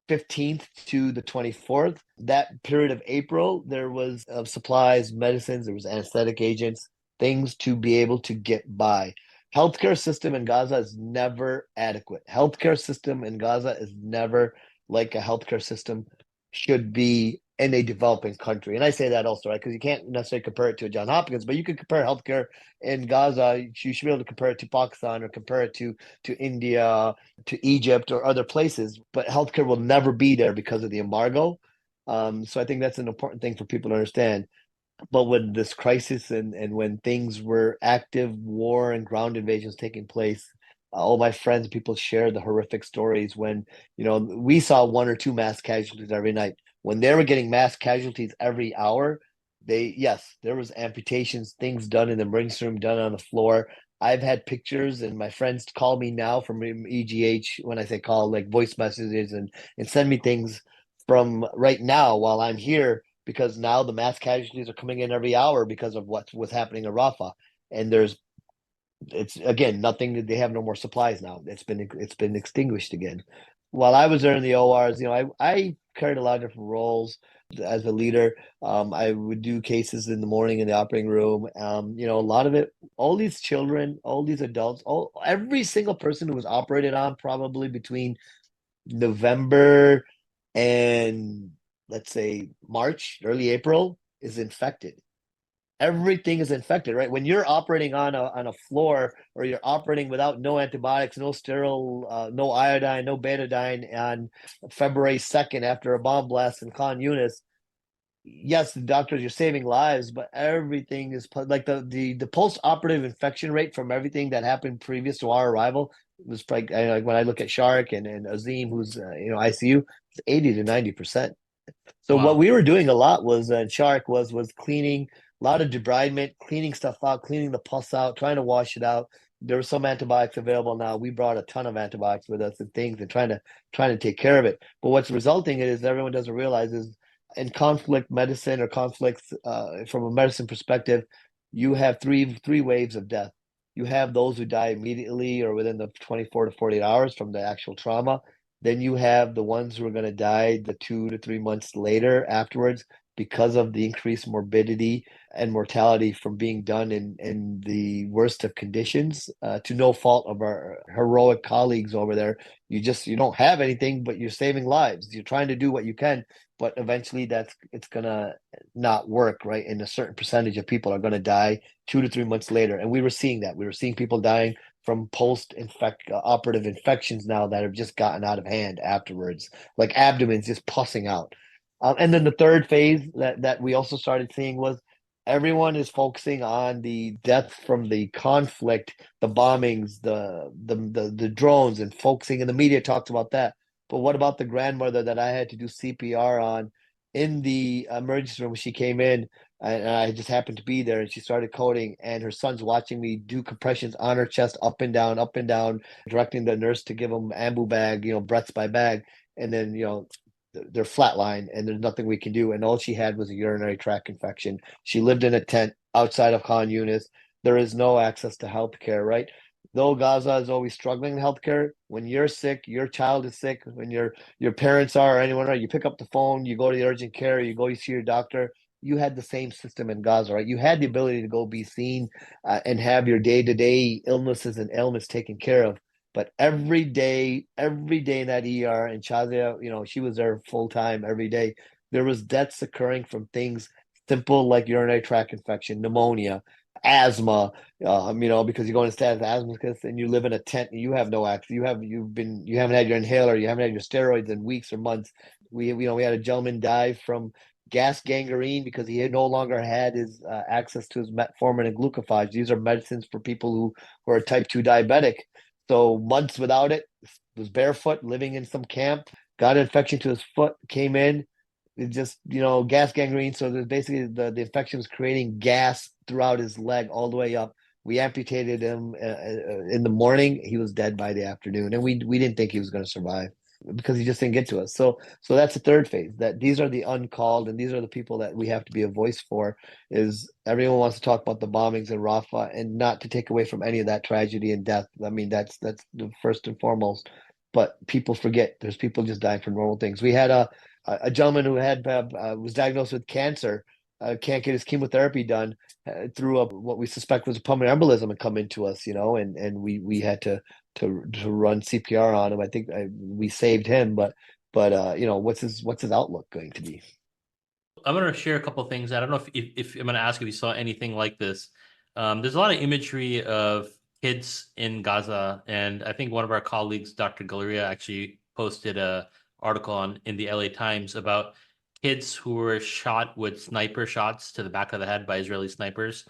15th to the 24th. That period of April, there was supplies, medicines, there was anesthetic agents, things to be able to get by. Healthcare system in Gaza is never adequate. Healthcare system in Gaza is never like a healthcare system should be in a developing country. And I say that also, right? Because you can't necessarily compare it to a John Hopkins, but you can compare healthcare in Gaza. You should be able to compare it to Pakistan or compare it to India, to Egypt or other places, but healthcare will never be there because of the embargo. So I think that's an important thing for people to understand. But when this crisis and when things were active war and ground invasions taking place, all my friends, people share the horrific stories when, we saw one or two mass casualties every night. When they were getting mass casualties every hour, yes, there was amputations, things done in the emergency room, done on the floor. I've had pictures, and my friends call me now from EGH. When I say call, like voice messages, and send me things from right now while I'm here, because now the mass casualties are coming in every hour because of what was happening in Rafah. And it's again nothing. They have no more supplies now. It's been extinguished again. While I was there in the ORs, I carried a lot of different roles as a leader. I would do cases in the morning in the operating room. A lot of it, all these children, all these adults, every single person who was operated on probably between November and, let's say, March, early April, is infected. everything is infected, right? When you're operating on a floor, or you're operating without no antibiotics, no sterile, no iodine, no betadine on February 2nd after a bomb blast in Khan Yunis, yes, the doctors, you're saving lives, but everything is like the post-operative infection rate from everything that happened previous to our arrival was like, like when I look at Shark and Azim, who's ICU, it's 80 to 90%. So what Wow. we were doing a lot was Shark was cleaning, a lot of debridement, cleaning stuff out, cleaning the pus out, trying to wash it out. There were some antibiotics available now. We brought a ton of antibiotics with us and things and trying to take care of it. But what's resulting is everyone doesn't realize is in conflict medicine or conflicts from a medicine perspective, you have three waves of death. You have those who die immediately or within the 24 to 48 hours from the actual trauma. Then you have the ones who are going to die the 2 to 3 months later afterwards because of the increased morbidity and mortality from being done in the worst of conditions, to no fault of our heroic colleagues over there. You don't have anything, but you're saving lives. You're trying to do what you can, but eventually it's gonna not work, right? And a certain percentage of people are gonna die 2 to 3 months later. And we were seeing that. We were seeing people dying from post-infect operative infections now that have just gotten out of hand afterwards, like abdomens just pussing out. And then the third phase that we also started seeing was everyone is focusing on the death from the conflict, the bombings, the drones, and focusing, and the media talks about that. But what about the grandmother that I had to do CPR on in the emergency room when she came in? And I just happened to be there, and she started coding, and her son's watching me do compressions on her chest, up and down, directing the nurse to give him ambu bag, breaths by bag, and then they're flatline, and there's nothing we can do. And all she had was a urinary tract infection. She lived in a tent outside of Khan Yunis. There is no access to healthcare, right? Though Gaza is always struggling in healthcare, when you're sick, your child is sick, when your parents are, or anyone are, you pick up the phone, you go to the urgent care, you see your doctor. You had the same system in Gaza, right? You had the ability to go be seen, and have your day-to-day illnesses and ailments taken care of. But every day in that ER, and Shazia, she was there full time every day. There was deaths occurring from things simple like urinary tract infection, pneumonia, asthma. Because you go in status asthma and you live in a tent and you have no access. You haven't had your inhaler, you haven't had your steroids in weeks or months. We had a gentleman die from gas gangrene because he no longer had his access to his metformin and glucophage. These are medicines for people who are type 2 diabetic. So months without it, was barefoot, living in some camp, got an infection to his foot, came in, it just, gas gangrene. So there's basically the infection was creating gas throughout his leg all the way up. We amputated him in the morning. He was dead by the afternoon, and we didn't think he was going to survive because he just didn't get to us. So that's the third phase. That these are the uncalled, and these are the people that we have to be a voice for. Is everyone wants to talk about the bombings in Rafah, and not to take away from any of that tragedy and death. I mean, that's the first and foremost. But people forget there's people just dying for normal things. We had a gentleman who had was diagnosed with cancer, can't get his chemotherapy done, through what we suspect was a pulmonary embolism, and come into us, and we had to run CPR on him. I think we saved him, but what's his outlook going to be? I'm going to share a couple of things. I don't know if I'm going to ask if you saw anything like this. There's a lot of imagery of kids in Gaza, and I think one of our colleagues, Dr. Galeria, actually posted a article in the LA Times about kids who were shot with sniper shots to the back of the head by Israeli snipers.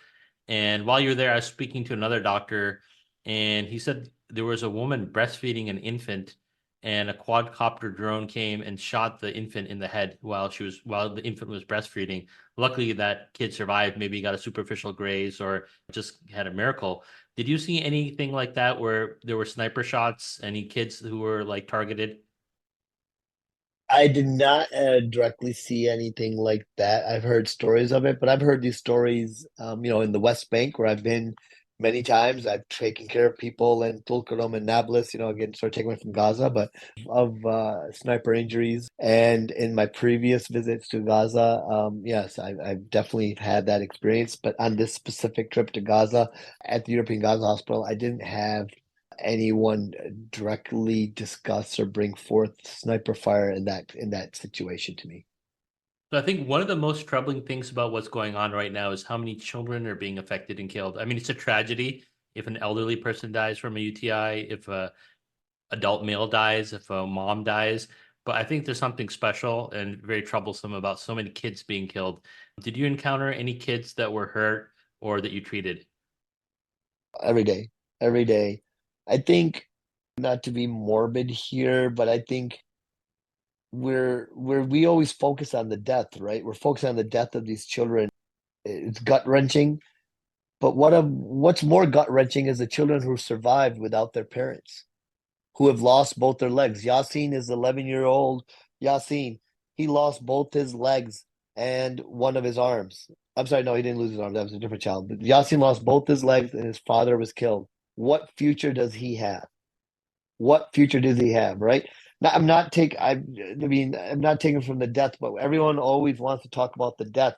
And while you're there, I was speaking to another doctor, and he said there was a woman breastfeeding an infant, and a quadcopter drone came and shot the infant in the head while the infant was breastfeeding. Luckily, that kid survived. Maybe got a superficial graze or just had a miracle. Did you see anything like that where there were sniper shots? Any kids who were like targeted? I did not directly see anything like that. I've heard stories of it, but I've heard these stories, in the West Bank where I've been many times. I've taken care of people in Tulkarm and Nablus, again, sort of taken away from Gaza, but of sniper injuries. And in my previous visits to Gaza, yes, I've definitely had that experience. But on this specific trip to Gaza at the European Gaza Hospital, I didn't have anyone directly discuss or bring forth sniper fire in that situation to me. So I think one of the most troubling things about what's going on right now is how many children are being affected and killed. I mean, it's a tragedy if an elderly person dies from a UTI, if a adult male dies, if a mom dies. But I think there's something special and very troublesome about so many kids being killed. Did you encounter any kids that were hurt or that you treated? Every day, every day. I think, not to be morbid here, but I think we always focus on the death, right? We're focused on the death of these children. It's gut wrenching, but what's more gut wrenching is the children who survived without their parents, who have lost both their legs. Yasin is 11-year-old Yasin. He lost both his legs and one of his arms. I'm sorry, no, he didn't lose his arm. That was a different child. But Yasin lost both his legs and his father was killed. What future does he have? What future does he have, right? Now, I'm not taking from the death, but everyone always wants to talk about the death.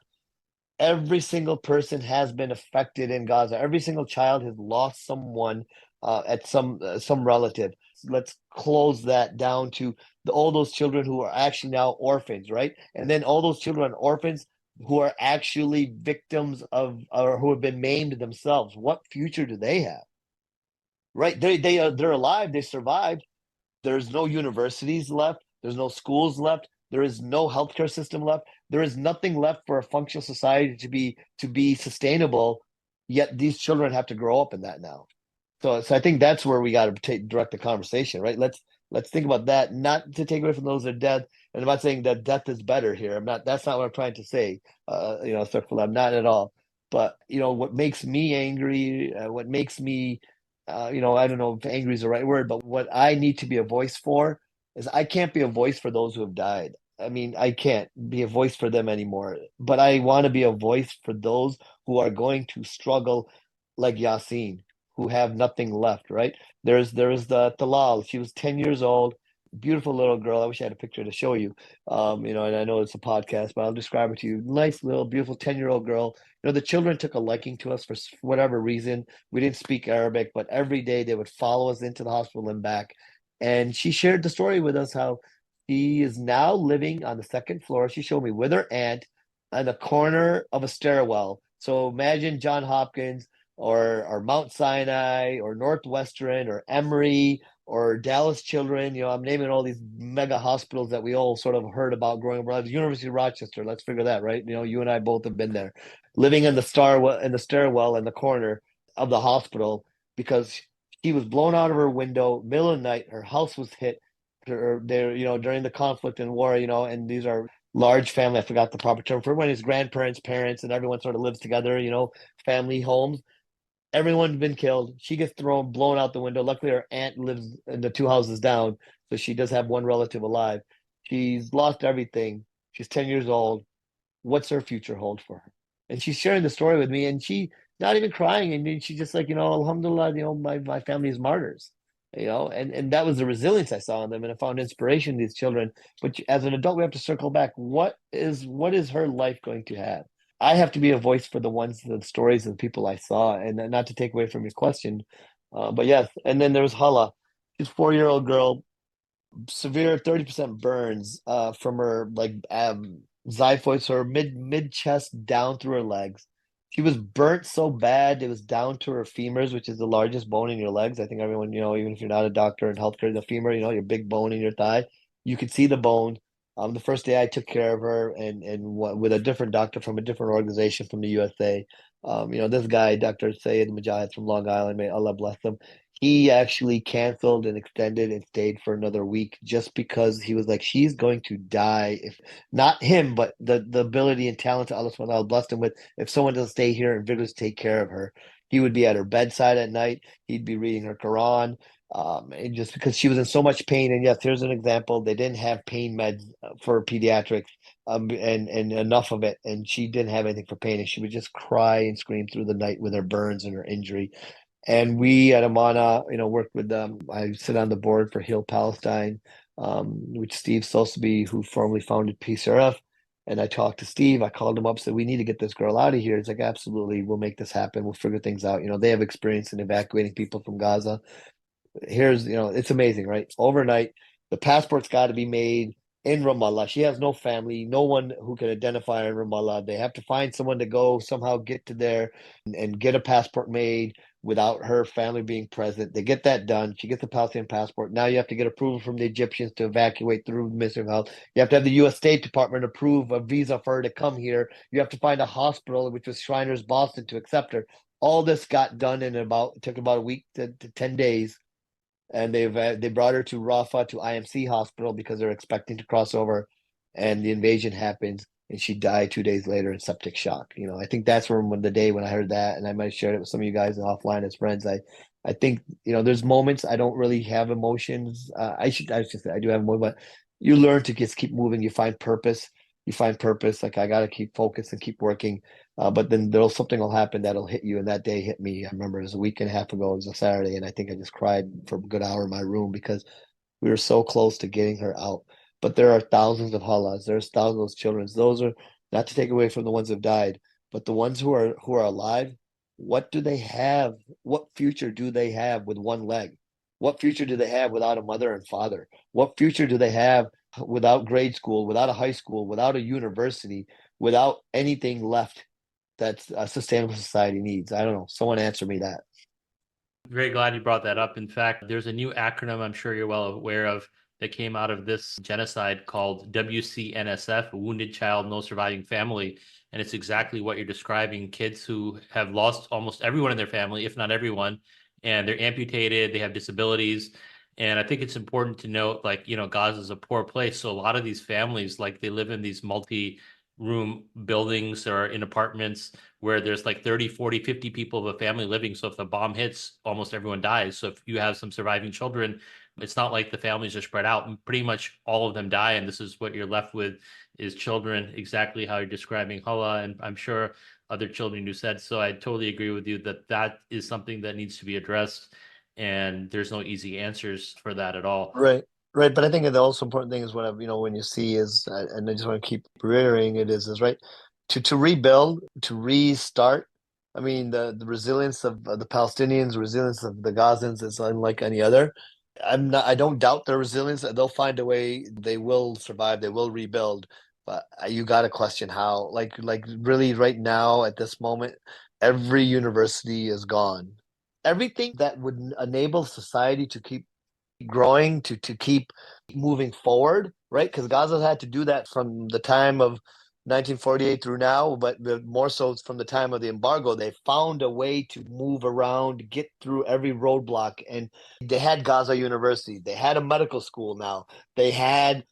Every single person has been affected in Gaza. Every single child has lost someone at some relative. Let's close that down to all those children who are actually now orphans, right? And then all those children orphans who are actually victims of or who have been maimed themselves. What future do they have? Right? They're alive. They survived. There's no universities left. There's no schools left. There is no healthcare system left. There is nothing left for a functional society to be sustainable. Yet these children have to grow up in that now. So I think that's where we got to direct the conversation, right? Let's think about that, not to take away from those that are dead. And I'm not saying that death is better here. I'm not. That's not what I'm trying to say. Astaghfirullah, I'm not at all. But what makes me angry, what makes me, I don't know if angry is the right word, but what I need to be a voice for is I can't be a voice for those who have died. I mean, I can't be a voice for them anymore. But I want to be a voice for those who are going to struggle, like Yasin, who have nothing left, right? There's the Talal. She was 10 years old, beautiful little girl. I wish I had a picture to show you. And I know it's a podcast, but I'll describe it to you. Nice little beautiful 10-year-old girl. The children took a liking to us for whatever reason. We didn't speak Arabic, but every day they would follow us into the hospital and back. And she shared the story with us how she is now living on the second floor. She showed me with her aunt on the corner of a stairwell. So imagine John Hopkins or Mount Sinai or Northwestern or Emory or Dallas Children. I'm naming all these mega hospitals that we all sort of heard about growing up. University of Rochester, let's figure that, right? You and I both have been there, living in the stairwell in the corner of the hospital because she was blown out of her window, middle of the night. Her house was hit. There, during the conflict and war, and these are large family. I forgot the proper term for everyone. His grandparents, parents, and everyone sort of lives together. Family homes. Everyone's been killed. She gets blown out the window. Luckily, her aunt lives in the two houses down, so she does have one relative alive. She's lost everything. She's 10 years old. What's her future hold for her? And she's sharing the story with me, and she not even crying, and she's just like, Alhamdulillah, my family is martyrs. And that was the resilience I saw in them, and I found inspiration in these children. But as an adult, we have to circle back. What is her life going to have? I have to be a voice for the stories of the people I saw, and not to take away from your question, but yes. And then there was Hala. She's a 4-year-old girl, severe 30% burns from her like xiphoid, so her mid chest down through her legs. She was burnt so bad it was down to her femurs, which is the largest bone in your legs. I think everyone, even if you're not a doctor in healthcare, the femur, your big bone in your thigh, you could see the bone. The first day I took care of her, and with a different doctor from a different organization from the USA. This guy, Dr. Sayed Mujahid from Long Island, may Allah bless him. He actually canceled and extended and stayed for another week just because he was like, she's going to die if not him, but the ability and talent that Allah subhanahu wa ta'ala blessed him with. If someone doesn't stay here and vigorously take care of her, he would be at her bedside at night. He'd be reading her Quran. And just because she was in so much pain. And yes, here's an example. They didn't have pain meds for pediatrics, and enough of it. And she didn't have anything for pain. And she would just cry and scream through the night with her burns and her injury. And we at Amana, worked with them. I sit on the board for Heal Palestine, which Steve Soseby, who formerly founded PCRF. And I talked to Steve. I called him up, said, we need to get this girl out of here. He's like, absolutely, we'll make this happen. We'll figure things out. They have experience in evacuating people from Gaza. It's amazing, right? Overnight, the passport's got to be made. in Ramallah. She has no family, no one who can identify her in Ramallah. They have to find someone to go somehow get to there and get a passport made without her family being present. They get that done. She gets a Palestinian passport. Now you have to get approval from the Egyptians to evacuate through the Ministry of Health. You have to have the U.S. State Department approve a visa for her to come here. You have to find a hospital, which was Shriners Boston, to accept her. All this got done in about, it took about a week to 10 days, and they brought her to Rafah to IMC hospital because they're expecting to cross over, and the invasion happens, and she died 2 days later in septic shock. I think that's when the day when I heard that, and I might have shared it with some of you guys offline as friends. I think there's moments I don't really have emotions. I should say I do have emotions, but you learn to just keep moving. You find purpose. You find purpose. Like I got to keep focused and keep working. But then something will happen that'll hit you, and that day hit me. I remember it was a week and a half ago. It was a Saturday, and I think I just cried for a good hour in my room because we were so close to getting her out. But there are thousands of Hallas. There's thousands of children. Those are not to take away from the ones who've died, but the ones who are alive. What do they have? What future do they have with one leg? What future do they have without a mother and father? What future do they have without grade school, without a high school, without a university, without anything left that a sustainable society needs? I don't know. Someone answer me that. Very glad you brought that up. In fact, there's a new acronym I'm sure you're well aware of that came out of this genocide called WCNSF, Wounded Child, No Surviving Family. And it's exactly what you're describing, kids who have lost almost everyone in their family, if not everyone, and they're amputated, they have disabilities. And I think it's important to note, like, Gaza is a poor place. So a lot of these families, like, they live in these multi-room buildings or in apartments where there's like 30, 40, 50 people of a family living. So if the bomb hits, almost everyone dies. So if you have some surviving children, it's not like the families are spread out. Pretty much all of them die. And this is what you're left with is children, exactly how you're describing Hala. And I'm sure other children who said so. I totally agree with you that that is something that needs to be addressed. And there's no easy answers for that at all. Right, right. But I think the also important thing is when you see is, and I just want to keep reiterating it is right to rebuild, to restart. I mean, the resilience of the Palestinians, resilience of the Gazans is unlike any other. I don't doubt their resilience. They'll find a way. They will survive. They will rebuild. But you got to question how. Like really, right now at this moment, every university is gone. Everything that would enable society to keep growing, to keep moving forward, right? Because Gaza had to do that from the time of 1948 through now, but more so from the time of the embargo. They found a way to move around, get through every roadblock, and they had Gaza University. They had a medical school now. They had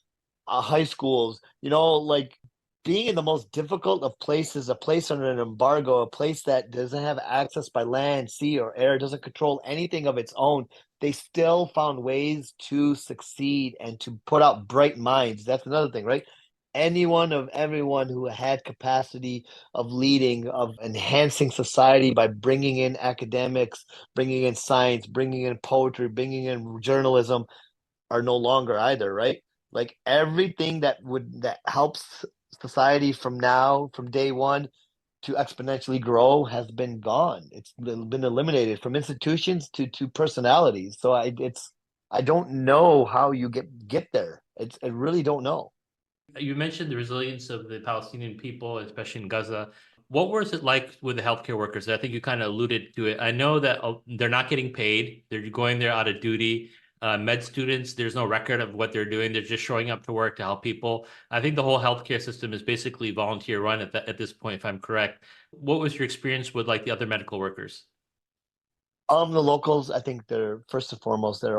high schools. Like being in the most difficult of places, a place under an embargo, a place that doesn't have access by land, sea, or air, doesn't control anything of its own. They still found ways to succeed and to put out bright minds. That's another thing, right? Everyone who had capacity of leading, of enhancing society by bringing in academics, bringing in science, bringing in poetry, bringing in journalism, are no longer either, right? Like everything that helps society from day one to exponentially grow has been gone. It's been eliminated from institutions to personalities. So I don't know how you get there. I really don't know. You mentioned the resilience of the Palestinian people, especially in Gaza. What was it like with the healthcare workers? I think you kind of alluded to it. I know that they're not getting paid. They're going there out of duty. Med students, there's no record of what they're doing. They're just showing up to work to help people. I think the whole healthcare system is basically volunteer run at this point, if I'm correct. What was your experience with like the other medical workers? The locals, I think they're first and foremost, they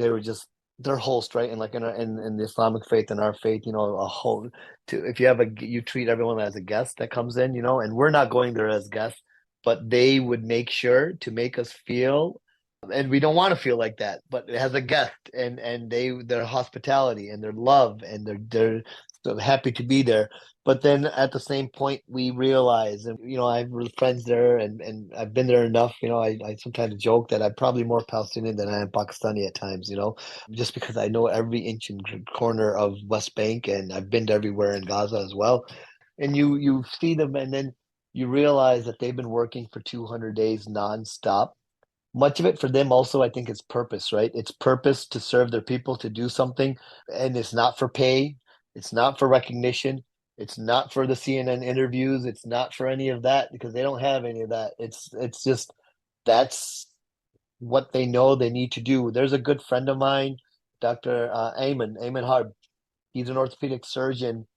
were just they're host, right? And like in the Islamic faith and our faith, a whole to if you have you treat everyone as a guest that comes in, and we're not going there as guests, but they would make sure to make us feel, and we don't want to feel like that, but as a guest, and their hospitality and their love and they're so happy to be there. But then at the same point, we realize, and I have friends there, and I've been there enough. I sometimes joke that I'm probably more Palestinian than I am Pakistani at times. Just because I know every inch and corner of West Bank, and I've been to everywhere in Gaza as well. And you see them, and then you realize that they've been working for 200 days nonstop. Much of it for them also, I think, is purpose, right? It's purpose to serve their people, to do something, and it's not for pay. It's not for recognition. It's not for the CNN interviews. It's not for any of that because they don't have any of that. It's just that's what they know they need to do. There's a good friend of mine, Dr. Ayman Harb. He's an orthopedic surgeon.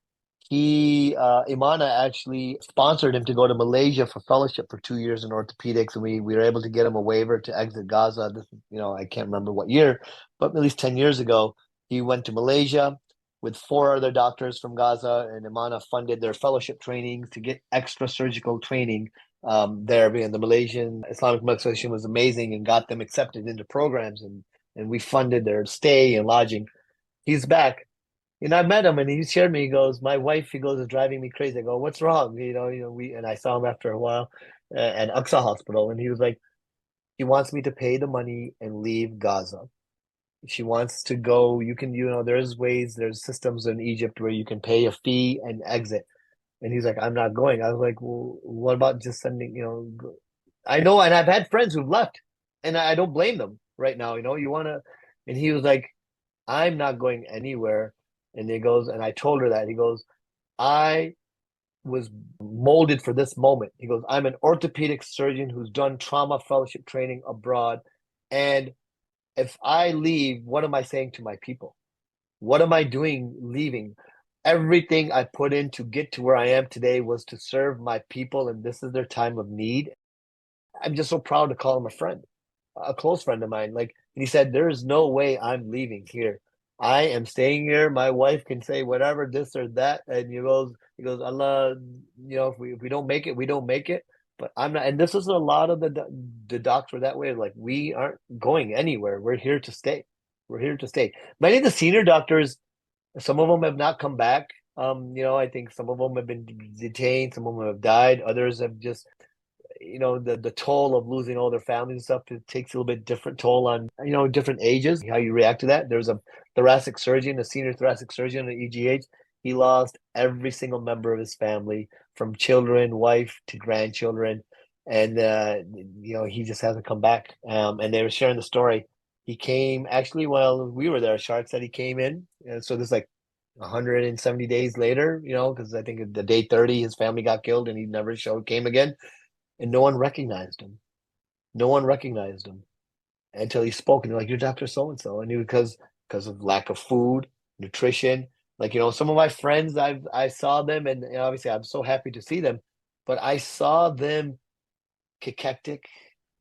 Imana actually sponsored him to go to Malaysia for fellowship for 2 years in orthopedics, and we were able to get him a waiver to exit Gaza. This, I can't remember what year, but at least 10 years ago, he went to Malaysia with four other doctors from Gaza, and Imana funded their fellowship training to get extra surgical training there. And the Malaysian Islamic Medical Association was amazing and got them accepted into programs, and we funded their stay and lodging. He's back. I met him and he shared me. He goes, "My wife," he goes, "is driving me crazy." I go, "What's wrong?" We and I saw him after a while at Aqsa Hospital, and he was like, "He wants me to pay the money and leave Gaza. She wants to go. You can, there's ways, there's systems in Egypt where you can pay a fee and exit." And he's like, "I'm not going." I was like, "Well, what about just sending? I know, and I've had friends who've left, and I don't blame them right now. You want to." And he was like, "I'm not going anywhere." And he goes, and I told her that. He goes, "I was molded for this moment." He goes, "I'm an orthopedic surgeon who's done trauma fellowship training abroad. And if I leave, what am I saying to my people? What am I doing leaving? Everything I put in to get to where I am today was to serve my people, and this is their time of need. I'm just so proud to call him a friend, a close friend of mine." And he said, "There is no way I'm leaving here. I am staying here. My wife can say whatever, this or that." And he goes, "Allah, if we don't make it, we don't make it. But I'm not." And this is a lot of the docs were that way. Like, we aren't going anywhere. We're here to stay. We're here to stay. Many of the senior doctors, some of them have not come back. I think some of them have been detained. Some of them have died. Others have just the toll of losing all their families and stuff. It takes a little bit different toll on different ages, how you react to that. There's a thoracic surgeon, a senior thoracic surgeon at EGH. He lost every single member of his family, from children, wife to grandchildren, and he just hasn't come back. And they were sharing the story. He came actually while we were there. Shark said he came in, and so this like 170 days later, because I think the day 30 his family got killed and he never came again, and no one recognized him. No one recognized him until he spoke, and they're like, "You're Dr. So and so," and he because of lack of food, nutrition. Like, some of my friends, I saw them, and obviously I'm so happy to see them, but I saw them cachectic,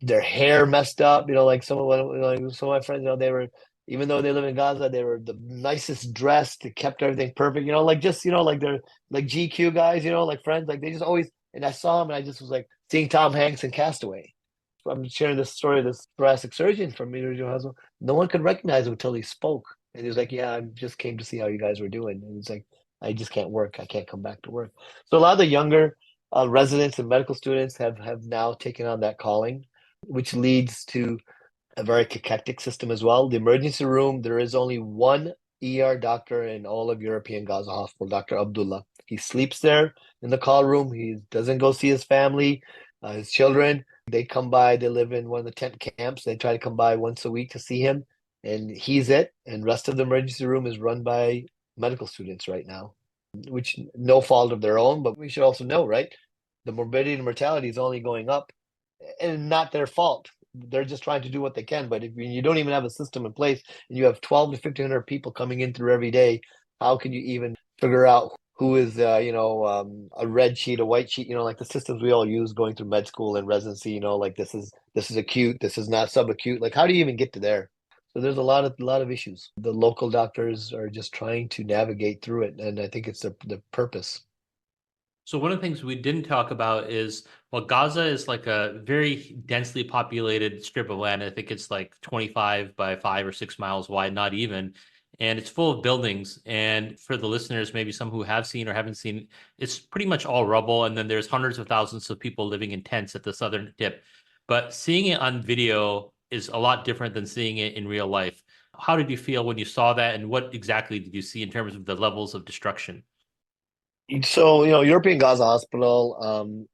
their hair messed up. Like some of my friends, they were, even though they live in Gaza, they were the nicest dressed, they kept everything perfect. Like just like they're like GQ guys. Like friends, like they just always. And I saw him, and I just was like seeing Tom Hanks in Castaway. So I'm sharing this story of this thoracic surgeon from Meteor Hospital. No one could recognize him until he spoke, and he was like, "Yeah, I just came to see how you guys were doing." And he's like, "I just can't work. I can't come back to work." So a lot of the younger residents and medical students have now taken on that calling, which leads to a very cachectic system as well. The emergency room, there is only one ER doctor in all of European Gaza Hospital, Dr. Abdullah. He sleeps there in the call room. He doesn't go see his family, his children. They come by, they live in one of the tent camps. They try to come by once a week to see him, and he's it. And rest of the emergency room is run by medical students right now, which no fault of their own, but we should also know, right? The morbidity and mortality is only going up, and not their fault. They're just trying to do what they can. But if you don't even have a system in place, and you have 12 to 1,500 people coming in through every day, how can you even figure out who is, a red sheet, a white sheet? Like the systems we all use going through med school and residency. Like this is acute, this is not subacute. Like, how do you even get to there? So there's a lot of issues. The local doctors are just trying to navigate through it, and I think it's the purpose. So one of the things we didn't talk about is, well, Gaza is like a very densely populated strip of land. I think it's like 25 by 5 or 6 miles wide, not even. And it's full of buildings. And for the listeners, maybe some who have seen or haven't seen, it's pretty much all rubble. And then there's hundreds of thousands of people living in tents at the southern tip. But seeing it on video is a lot different than seeing it in real life. How did you feel when you saw that? And what exactly did you see in terms of the levels of destruction? So, European Gaza Hospital,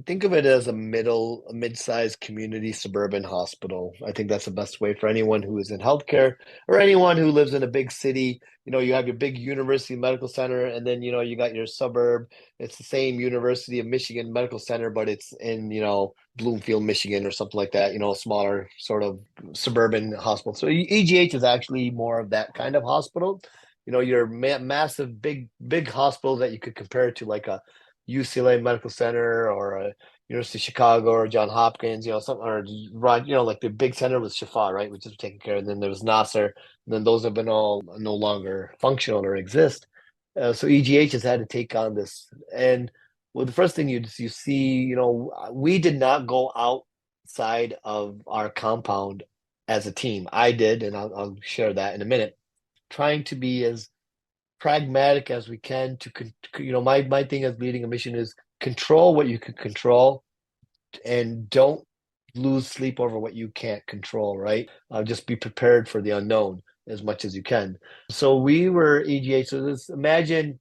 Think of it as a mid-sized community suburban hospital. I think that's the best way for anyone who is in healthcare or anyone who lives in a big city. You have your big university medical center, and then you got your suburb. It's the same University of Michigan Medical Center, but it's in Bloomfield, Michigan, or something like that. A smaller sort of suburban hospital. So EGH is actually more of that kind of hospital. Your massive, big hospital that you could compare to like a UCLA Medical Center or a University of Chicago or John Hopkins, something or like the big center was Shifa, right, which is taken care of. And then there was Nasser, and then those have been all no longer functional or exist. So EGH has had to take on this. And well, the first thing you see, we did not go outside of our compound as a team. I did, and I'll share that in a minute, trying to be as pragmatic as we can my thing as leading a mission is control what you can control and don't lose sleep over what you can't control, right? Just be prepared for the unknown as much as you can. So we were EGA. So imagine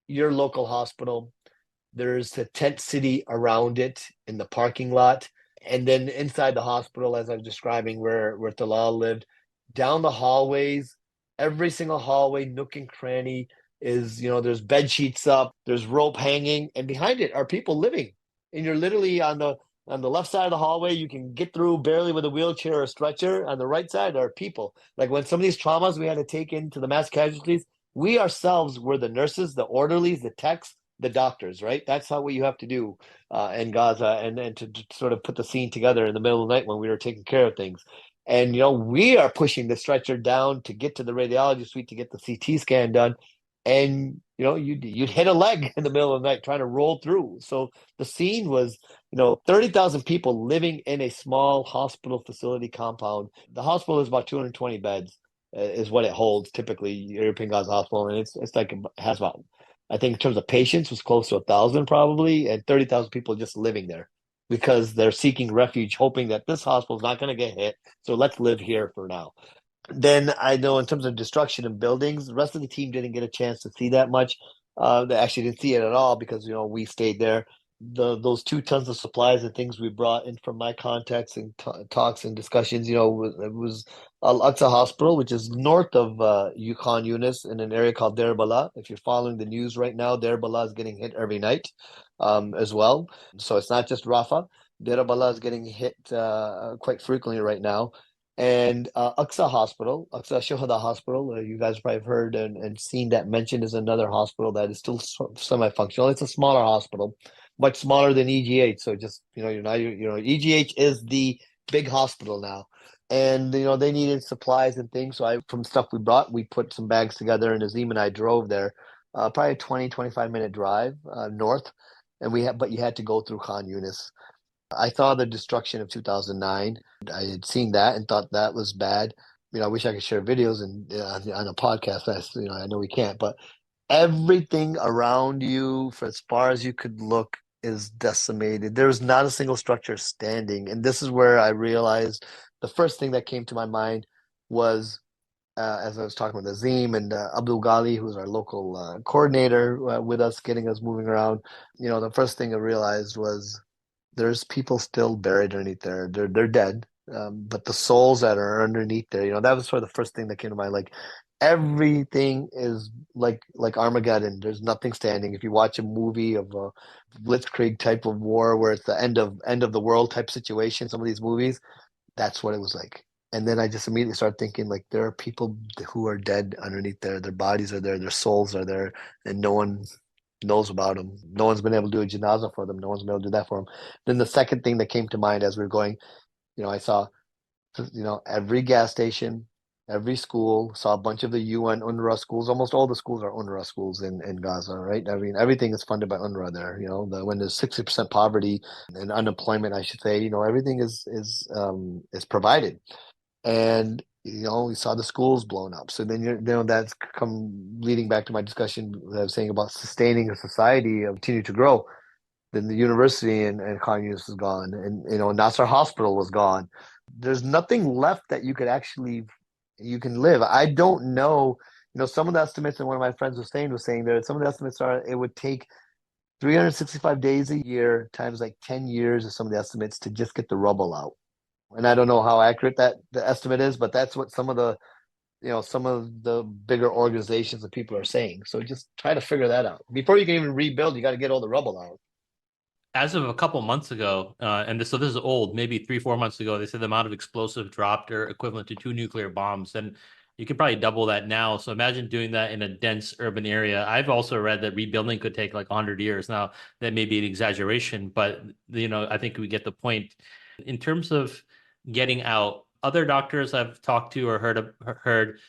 your local hospital. There's a tent city around it in the parking lot. And then inside the hospital, as I was describing where Talal lived, down the hallways, every single hallway, nook and cranny there's bed sheets up, there's rope hanging, and behind it are people living. And you're literally on the left side of the hallway, you can get through barely with a wheelchair or a stretcher. On the right side are people. Like when some of these traumas we had to take into the mass casualties, we ourselves were the nurses, the orderlies, the techs, the doctors, right? That's how what you have to do in Gaza, and to sort of put the scene together in the middle of the night when we were taking care of things. And we are pushing the stretcher down to get to the radiology suite to get the CT scan done, and you'd hit a leg in the middle of the night trying to roll through. So the scene was 30,000 people living in a small hospital facility compound. The hospital is about 220 beds, is what it holds typically, European Gaza Hospital, and it's like it has about, I think in terms of patients, was close to 1,000 probably, and 30,000 people just living there because they're seeking refuge, hoping that this hospital is not going to get hit. So let's live here for now. Then I know in terms of destruction of buildings, the rest of the team didn't get a chance to see that much. They actually didn't see it at all because we stayed there. Those 2 tons of supplies and things we brought in from my contacts and talks and discussions, it was Al Aqsa Hospital, which is north of Khan Yunis in an area called Deir Bala. If you're following the news right now, Deir Bala is getting hit every night as well. So it's not just Rafah. Deir Bala is getting hit quite frequently right now. And Aqsa Hospital, Aqsa Shuhada Hospital, you guys probably have heard and seen that mentioned, is another hospital that is still semi-functional. It's a smaller hospital, much smaller than EGH. So just EGH is the big hospital now, and they needed supplies and things. So from stuff we brought, we put some bags together, and Azim and I drove there, probably a 25-minute drive north, and but you had to go through Khan Yunis. I saw the destruction of 2009. I had seen that and thought that was bad. I wish I could share videos and on a podcast. I know we can't, but everything around you, for as far as you could look, is decimated. There is not a single structure standing, and this is where I realized the first thing that came to my mind was as I was talking with Azim and Abdul Ghali, who's our local coordinator with us, getting us moving around. The first thing I realized was there's people still buried underneath there. They're dead. But the souls that are underneath there, that was sort of the first thing that came to mind. Like everything is like Armageddon. There's nothing standing. If you watch a movie of a Blitzkrieg type of war where it's the end of the world type situation, some of these movies, that's what it was like. And then I just immediately started thinking like there are people who are dead underneath there. Their bodies are there, their souls are there, and no one knows about them. No one's been able to do a janaza for them. No one's been able to do that for them. Then the second thing that came to mind as we were going, I saw, every gas station, every school, saw a bunch of the UN UNRWA schools. Almost all the schools are UNRWA schools in Gaza, right? I mean, everything is funded by UNRWA there. When there's 60% poverty and unemployment, I should say, everything is provided. And we saw the schools blown up. So then that's come leading back to my discussion that I was saying about sustaining a society and continue to grow. Then the university and Khan Yunis is gone, and Nasser Hospital was gone. There's nothing left that you can live. I don't know. Some of the estimates, and one of my friends was saying that some of the estimates are it would take 365 days a year times like 10 years of some of the estimates to just get the rubble out. And I don't know how accurate that the estimate is, but that's what some of the bigger organizations and people are saying. So just try to figure that out. Before you can even rebuild, you got to get all the rubble out. As of a couple months ago, so this is old, maybe 3, 4 months ago, they said the amount of explosive dropped are equivalent to two nuclear bombs. And you could probably double that now. So imagine doing that in a dense urban area. I've also read that rebuilding could take like 100 years. Now, that may be an exaggeration, but I think we get the point. In terms of getting out, other doctors I've talked to or heard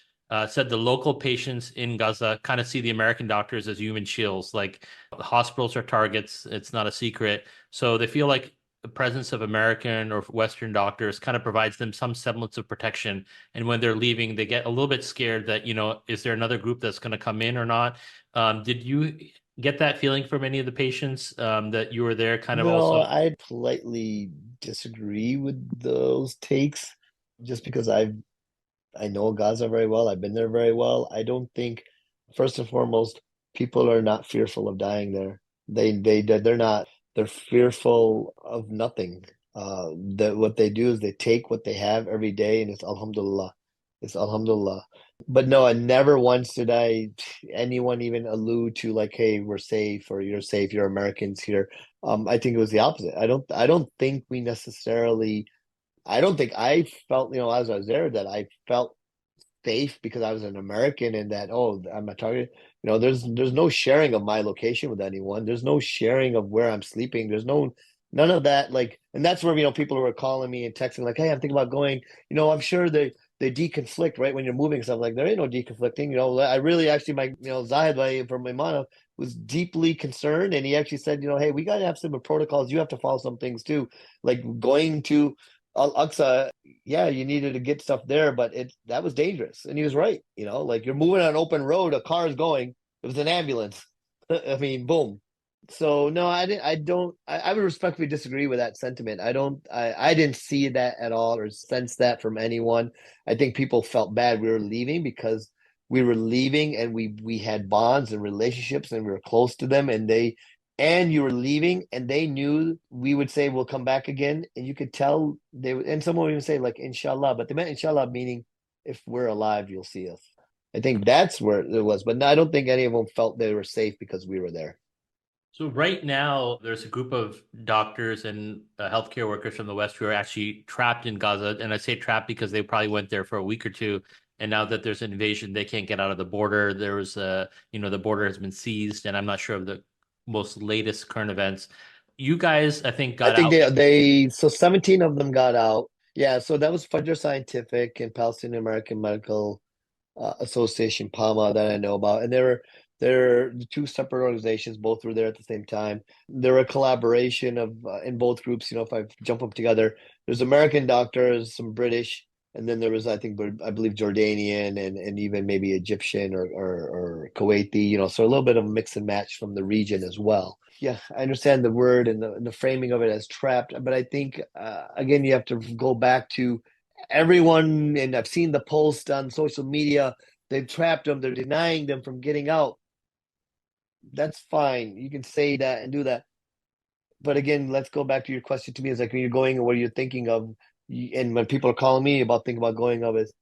said the local patients in Gaza kind of see the American doctors as human shields. Like the hospitals are targets. It's not a secret. So they feel like the presence of American or Western doctors kind of provides them some semblance of protection. And when they're leaving, they get a little bit scared that, is there another group that's going to come in or not? Did you get that feeling from any of the patients that you were there kind of No, also? I politely disagree with those takes just because I know Gaza very well. I've been there very well. I don't think, first and foremost, people are not fearful of dying there. They're not. They're fearful of nothing. That what they do is they take what they have every day, and it's Alhamdulillah. It's Alhamdulillah. But no, I never once did anyone even allude to like, hey, we're safe or you're safe, you're Americans here. I think it was the opposite. I don't think we necessarily I don't think I felt, as I was there, that I felt safe because I was an American and that, oh, I'm a target. There's no sharing of my location with anyone. There's no sharing of where I'm sleeping. There's none of that. Like, and that's where, people were calling me and texting like, hey, I'm thinking about going, I'm sure they deconflict, right? When you're moving stuff, like there ain't no deconflicting. I really actually Zahid from Imana was deeply concerned and he actually said, hey, we got to have some protocols. You have to follow some things too. Like going to Al-Aqsa, yeah, you needed to get stuff there, but that was dangerous. And he was right. Like you're moving on an open road, a car is going. It was an ambulance. I mean, boom. So no, I didn't. I don't. I would respectfully disagree with that sentiment. I don't. I didn't see that at all or sense that from anyone. I think people felt bad we were leaving because we were leaving and we had bonds and relationships and we were close to them and you were leaving and they knew we would say we'll come back again and you could tell they would, and someone would even say like inshallah, but they meant inshallah meaning if we're alive you'll see us. I think that's where it was, but no, I don't think any of them felt they were safe because we were there. So right now, there's a group of doctors and healthcare workers from the West who are actually trapped in Gaza, and I say trapped because they probably went there for a week or two, and now that there's an invasion, they can't get out of the border. There was the border has been seized, and I'm not sure of the most latest current events. You guys, I think, I got think out. they so 17 of them got out. Yeah, so that was Fajr Scientific and Palestinian American Medical Association, PAMA, that I know about, and they're two separate organizations. Both were there at the same time. They're a collaboration of in both groups. If I jump up together, there's American doctors, some British, and then there was I believe Jordanian and even maybe Egyptian or Kuwaiti. So a little bit of a mix and match from the region as well. Yeah, I understand the word and the framing of it as trapped, but I think again you have to go back to everyone, and I've seen the post on social media. They've trapped them. They're denying them from getting out. That's fine. You can say that and do that. But again, let's go back to your question to me. Is like when you're going or what you're thinking of, and when people are calling me about thinking about going of is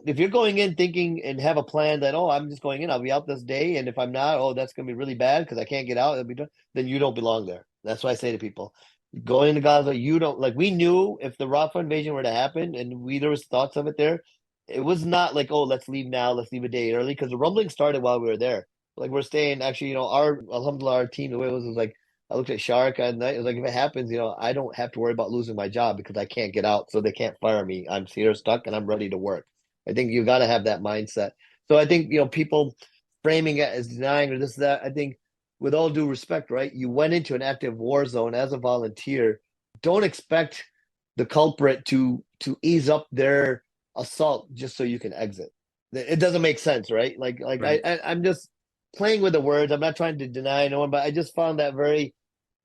if you're going in thinking and have a plan that I'm just going in, I'll be out this day, and if I'm not, that's going to be really bad because I can't get out. It'll be done. Then you don't belong there. That's what I say to people. Going into Gaza, you don't like. We knew if the Rafah invasion were to happen, and there was thoughts of it there. It was not like, let's leave now, let's leave a day early, because the rumbling started while we were there. Like we're staying. Actually, our Alhamdulillah, our team, the way it was like I looked at Shark at night. It was like if it happens, I don't have to worry about losing my job because I can't get out, so they can't fire me. I'm here stuck and I'm ready to work. I think you got to have that mindset. So I think, people framing it as denying or this, that, I think with all due respect, right? You went into an active war zone as a volunteer. Don't expect the culprit to ease up their assault just so you can exit. It doesn't make sense, right? Like Right. I'm just playing with the words. I'm not trying to deny no one, but I just found that very,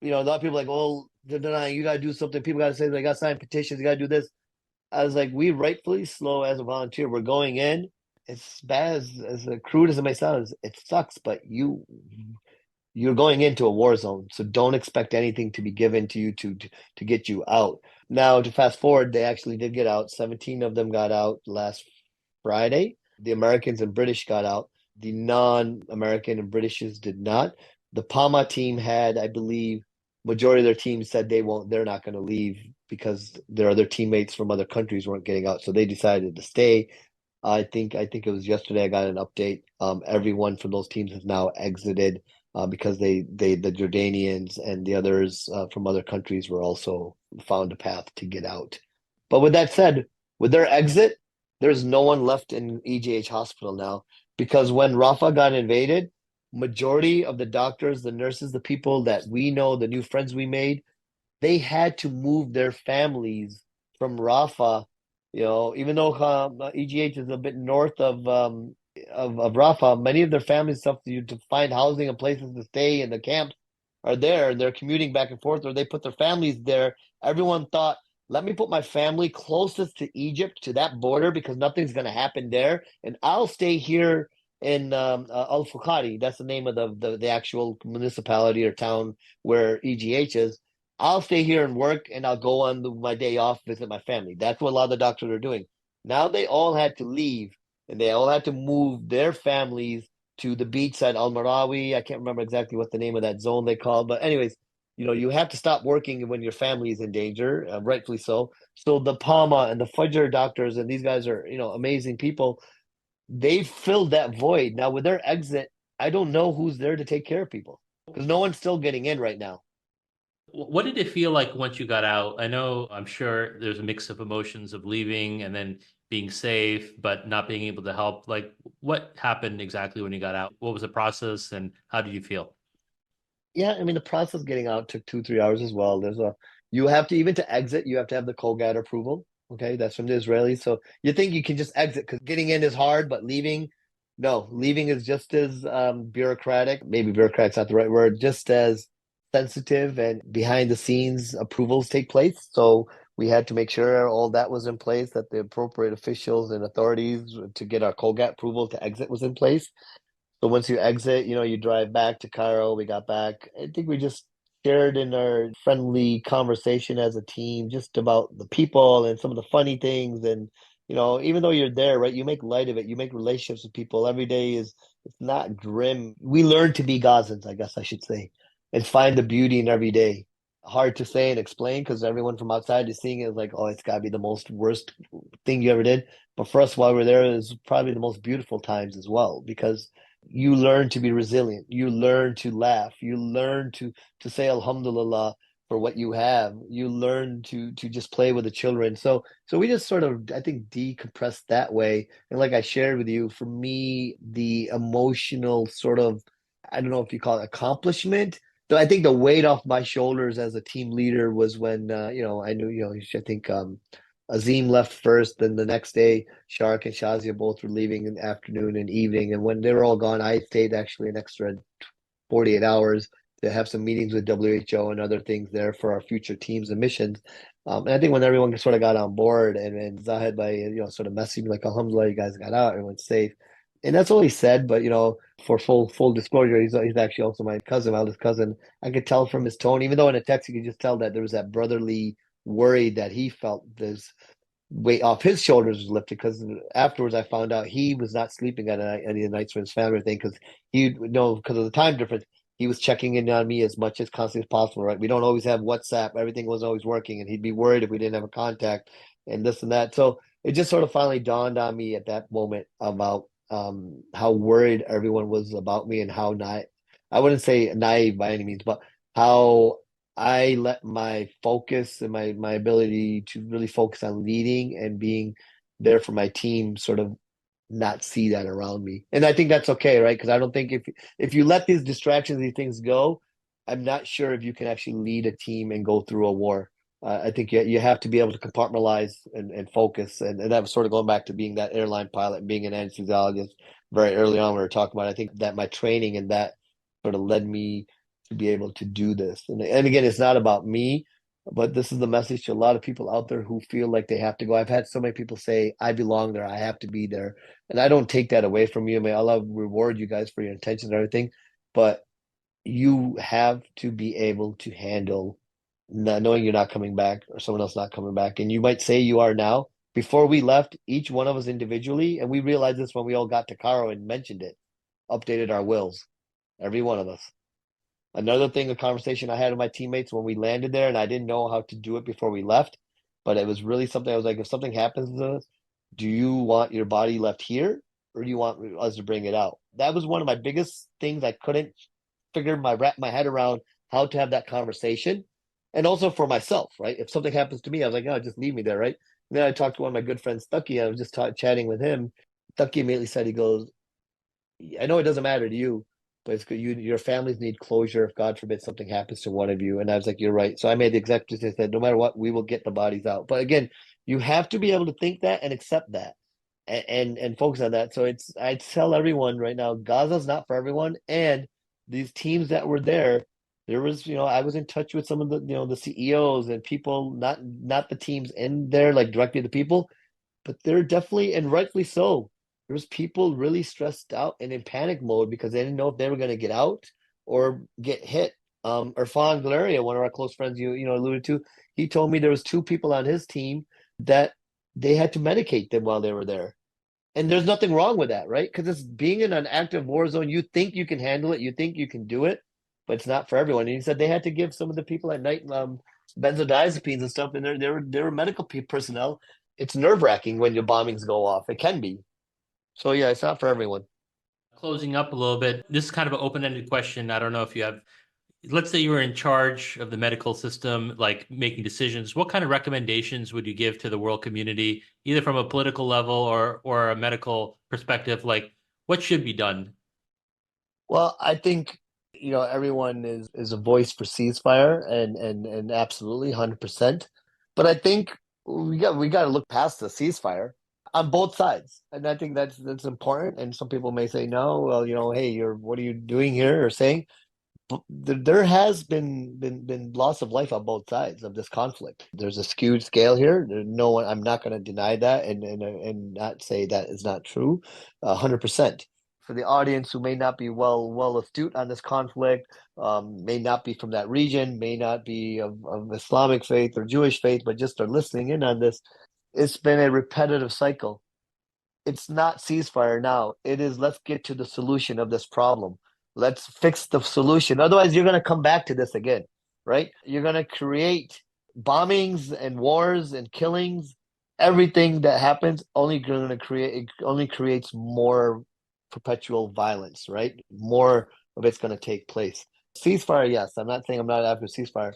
a lot of people like, oh, they're denying. You got to do something. People got to say they got to sign petitions. You got to do this. I was like, we rightfully slow as a volunteer. We're going in. It's bad as crude as it may sound. It sucks, but you're going into a war zone, so don't expect anything to be given to you to get you out. Now, to fast forward, they actually did get out. 17 of them got out last Friday. The Americans and British got out. The non-American and Britishes did not. The Palma team had, I believe, majority of their team said they're not going to leave because their other teammates from other countries weren't getting out, so they decided to stay. I think it was yesterday I got an update. Everyone from those teams has now exited because the Jordanians and the others from other countries were also found a path to get out. But with that said, with their exit, there's no one left in EGH hospital now because when Rafah got invaded, majority of the doctors, the nurses, the people that we know, the new friends we made, they had to move their families from Rafah. Even though EGH is a bit north of Rafah, many of their families stuff to find housing and places to stay, and the camps are there, and they're commuting back and forth, or they put their families there. Everyone thought, let me put my family closest to Egypt, to that border, because nothing's going to happen there, and I'll stay here in Al Fukhari. That's the name of the actual municipality or town where EGH is. I'll stay here and work, and I'll go on my day off, visit my family. That's what a lot of the doctors are doing. Now they all had to leave, and they all had to move their families to the beach at Al Marawi. I can't remember exactly what the name of that zone they called, but anyways, you have to stop working when your family is in danger, rightfully so. So the Palma and the Fajr doctors, and these guys are, amazing people. They filled that void. Now with their exit, I don't know who's there to take care of people because no one's still getting in right now. What did it feel like once you got out? I know, I'm sure there's a mix of emotions of leaving and then being safe, but not being able to help. Like, what happened exactly when you got out? What was the process and how did you feel? Yeah, I mean the process getting out took 2, 3 hours as well. You have to, even to exit, you have to have the Colgate approval. Okay, that's from the Israelis. So you think you can just exit because getting in is hard, but leaving, no, leaving is just as bureaucratic. Maybe bureaucrat's not the right word, just as sensitive and behind the scenes approvals take place. So we had to make sure all that was in place, that the appropriate officials and authorities to get our Colgate approval to exit was in place. So once you exit, you drive back to Cairo. We got back. I think we just shared in our friendly conversation as a team just about the people and some of the funny things. And, even though you're there, right, you make light of it. You make relationships with people. Every day it's not grim. We learn to be Gazans, I guess I should say, and find the beauty in every day. Hard to say and explain because everyone from outside is seeing it like, oh, it's got to be the most worst thing you ever did. But for us, while we're there, is probably the most beautiful times as well because you learn to be resilient. You learn to laugh. You learn to say Alhamdulillah for what you have. You learn to just play with the children. So we just sort of, I think, decompress that way. And like I shared with you, for me, the emotional sort of, I don't know if you call it accomplishment. So I think the weight off my shoulders as a team leader was when I knew, I think Azim left first, then the next day Shark and Shazia both were leaving in the afternoon and evening. And when they were all gone, I stayed actually an extra 48 hours to have some meetings with WHO and other things there for our future teams and missions. And I think when everyone sort of got on board and Zahid by sort of messaging me like, Alhamdulillah, you guys got out, everyone's safe. And that's all he said, but for full disclosure, he's actually also my cousin, my eldest cousin. I could tell from his tone, even though in a text you could just tell that there was that brotherly worry that he felt this weight off his shoulders was lifted because afterwards I found out he was not sleeping at any of the nights for his family thing because because of the time difference he was checking in on me as much as constantly as possible, right? We don't always have WhatsApp, everything was always working, and he'd be worried if we didn't have a contact and this and that. So it just sort of finally dawned on me at that moment about how worried everyone was about me and how not, I wouldn't say naive by any means, but how I let my focus and my ability to really focus on leading and being there for my team sort of not see that around me. And I think that's okay, right? Because I don't think if you let these distractions, these things go, I'm not sure if you can actually lead a team and go through a war. I think you have to be able to compartmentalize and focus. And that was sort of going back to being that airline pilot and being an anesthesiologist very early on when we were talking about it. I think that my training and that sort of led me to be able to do this. And again, it's not about me, but this is the message to a lot of people out there who feel like they have to go. I've had so many people say, I belong there, I have to be there. And I don't take that away from you. May Allah reward you guys for your intentions and everything. But you have to be able to handle not knowing you're not coming back or someone else not coming back. And you might say you are now. Before we left, each one of us individually, and we realized this when we all got to Caro and mentioned it, updated our wills, every one of us. Another thing, a conversation I had with my teammates when we landed there, and I didn't know how to do it before we left, but it was really something I was like, if something happens to us, do you want your body left here or do you want us to bring it out? That was one of my biggest things I couldn't wrap my head around how to have that conversation. And also for myself, right? If something happens to me, I was like, oh, just leave me there, right? And then I talked to one of my good friends, Stucky. I was just chatting with him. Stucky immediately said, he goes, I know it doesn't matter to you, but it's good. Your families need closure if God forbid something happens to one of you. And I was like, you're right. So I made the exact decision. Said, no matter what, we will get the bodies out. But again, you have to be able to think that and accept that, and focus on that. So it's I tell everyone right now, Gaza's not for everyone, and these teams that were there. There was, I was in touch with some of the CEOs and people, not the teams in there, like directly the people, but they're definitely, and rightfully so, there was people really stressed out and in panic mode because they didn't know if they were going to get out or get hit. Irfan Valeria, one of our close friends you alluded to, he told me there was two people on his team that they had to medicate them while they were there. And there's nothing wrong with that, right? Because it's being in an active war zone, you think you can handle it, you think you can do it, but it's not for everyone. And he said they had to give some of the people at night benzodiazepines and stuff, and they were medical personnel. It's nerve-wracking when your bombings go off. It can be. So yeah, it's not for everyone. Closing up a little bit, this is kind of an open-ended question. I don't know if you have, let's say you were in charge of the medical system, like making decisions. What kind of recommendations would you give to the world community, either from a political level or a medical perspective? Like, what should be done? Well, I think everyone is a voice for ceasefire, and absolutely 100%. But I think we got to look past the ceasefire on both sides, and I think that's important. And some people may say, no, well, hey, what are you doing here or saying? There has been loss of life on both sides of this conflict. There's a skewed scale here. There's no one. I'm not going to deny that and not say that is not true. 100%. For the audience who may not be well astute on this conflict, may not be from that region, may not be of Islamic faith or Jewish faith, but just are listening in on this. It's been a repetitive cycle. It's not ceasefire now. It is, let's get to the solution of this problem. Let's fix the solution. Otherwise, you're going to come back to this again, right? You're going to create bombings and wars and killings. Everything that happens only going to create, it only creates more perpetual violence, right? More of it's going to take place. Ceasefire, yes. I'm not saying I'm not after ceasefire,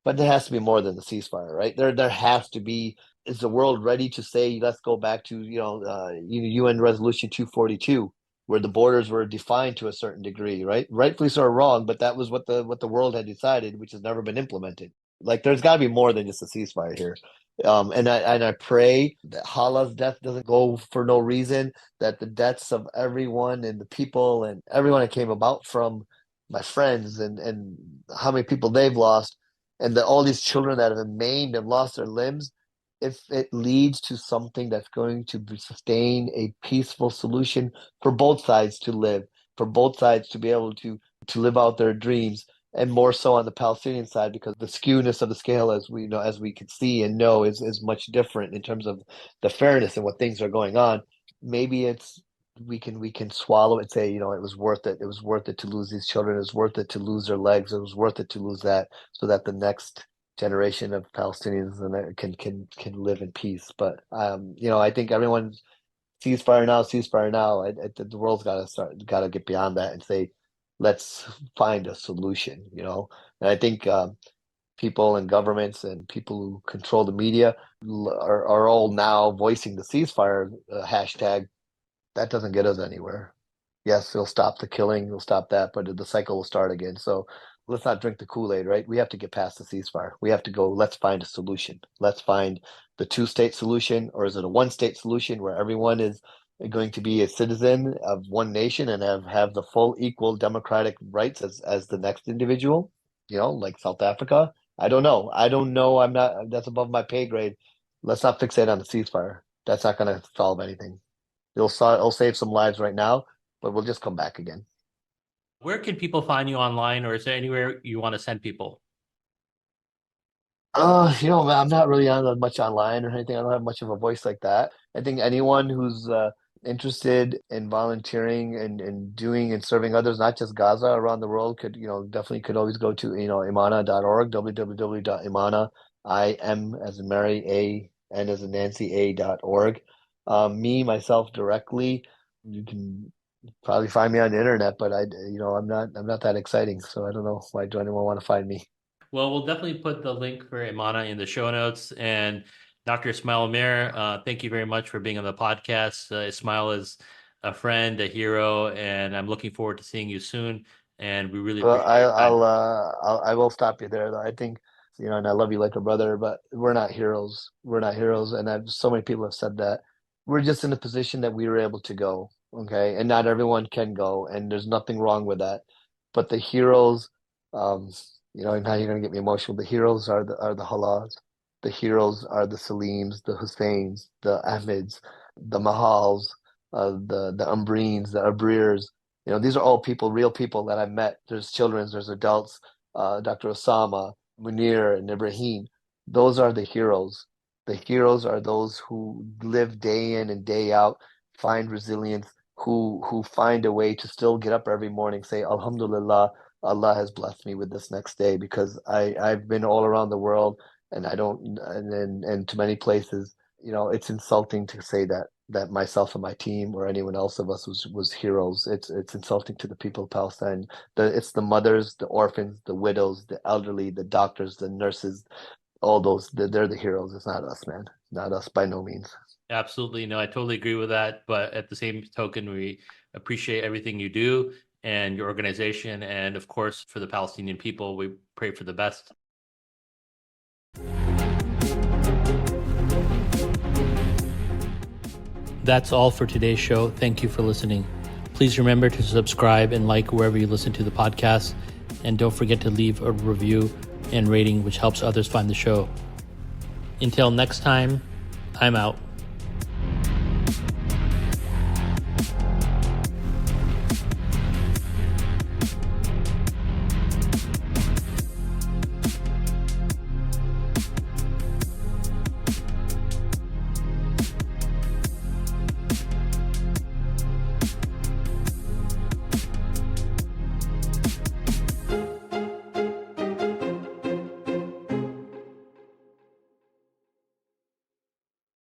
but there has to be more than the ceasefire, right? There has to be. Is the world ready to say let's go back to UN Resolution 242, where the borders were defined to a certain degree, right? Rightfully so or wrong, but that was what the world had decided, which has never been implemented. Like there's got to be more than just a ceasefire here. And I pray that Hala's death doesn't go for no reason. That the deaths of everyone and the people and everyone that came about from my friends and how many people they've lost and that all these children that have been maimed and lost their limbs, if it leads to something that's going to sustain a peaceful solution for both sides to live, for both sides to be able to live out their dreams, and more so on the Palestinian side because the skewness of the scale, as we can see and know, is much different in terms of the fairness and what things are going on. Maybe it's we can swallow it and say, it was worth it. It was worth it to lose these children. It was worth it to lose their legs. It was worth it to lose that so that the next generation of Palestinians and can live in peace. But I think everyone ceasefire now, ceasefire now. The world's got to get beyond that and say, let's find a solution. And I think people and governments and people who control the media are all now voicing the ceasefire hashtag. That doesn't get us anywhere. Yes, it'll stop the killing, it'll stop that, but the cycle will start again. So let's not drink the Kool-Aid, right? We have to get past the ceasefire. We have to go, let's find a solution. Let's find the two-state solution, or is it a one-state solution where everyone is going to be a citizen of one nation and have the full equal democratic rights as the next individual, like South Africa? I don't know. I don't know. I'm not, that's above my pay grade. Let's not fixate on the ceasefire. That's not going to solve anything. It'll save some lives right now, but we'll just come back again. Where can people find you online, or is there anywhere you want to send people? I'm not really on much online or anything. I don't have much of a voice like that. I think anyone who's interested in volunteering and doing and serving others, not just Gaza, around the world, could, definitely could always go to, imana.org, www.imana, I-M as in Mary, A-N as in Nancy, A.org. Me, myself directly, you can probably find me on the internet, but I'm not that exciting, so I don't know why do anyone want to find me. Well, we'll definitely put the link for Imana in the show notes. And Dr. Ismail Mehr, thank you very much for being on the podcast. Ismail is a friend, a hero, and I'm looking forward to seeing you soon. And we really Well, appreciate your time. I will stop you there though. I think, and I love you like a brother, but we're not heroes. We're not heroes, and so many people have said that. We're just in a position that we were able to go, okay? And not everyone can go, and there's nothing wrong with that. But the heroes, um, and now you're gonna get me emotional. The heroes are the Halas. The heroes are the Salims, the Husseins, the Ahmeds, the Mahals, the Umbrines, the Abrirs. These are all people, real people that I've met. There's children, there's adults, Dr. Osama, Munir, and Ibrahim. Those are the heroes. The heroes are those who live day in and day out, find resilience, who find a way to still get up every morning, say, Alhamdulillah, Allah has blessed me with this next day, because I've been all around the world and I don't and to many places, it's insulting to say that myself and my team or anyone else of us was heroes. It's insulting to the people of Palestine. It's the mothers, the orphans, the widows, the elderly, the doctors, the nurses, all those. They're the heroes. It's not us, man. Not us by no means. Absolutely. No, I totally agree with that. But at the same token, we appreciate everything you do and your organization. And of course, for the Palestinian people, we pray for the best. That's all for today's show. Thank you for listening. Please remember to subscribe and like wherever you listen to the podcast. And don't forget to leave a review and rating, which helps others find the show. Until next time, I'm out.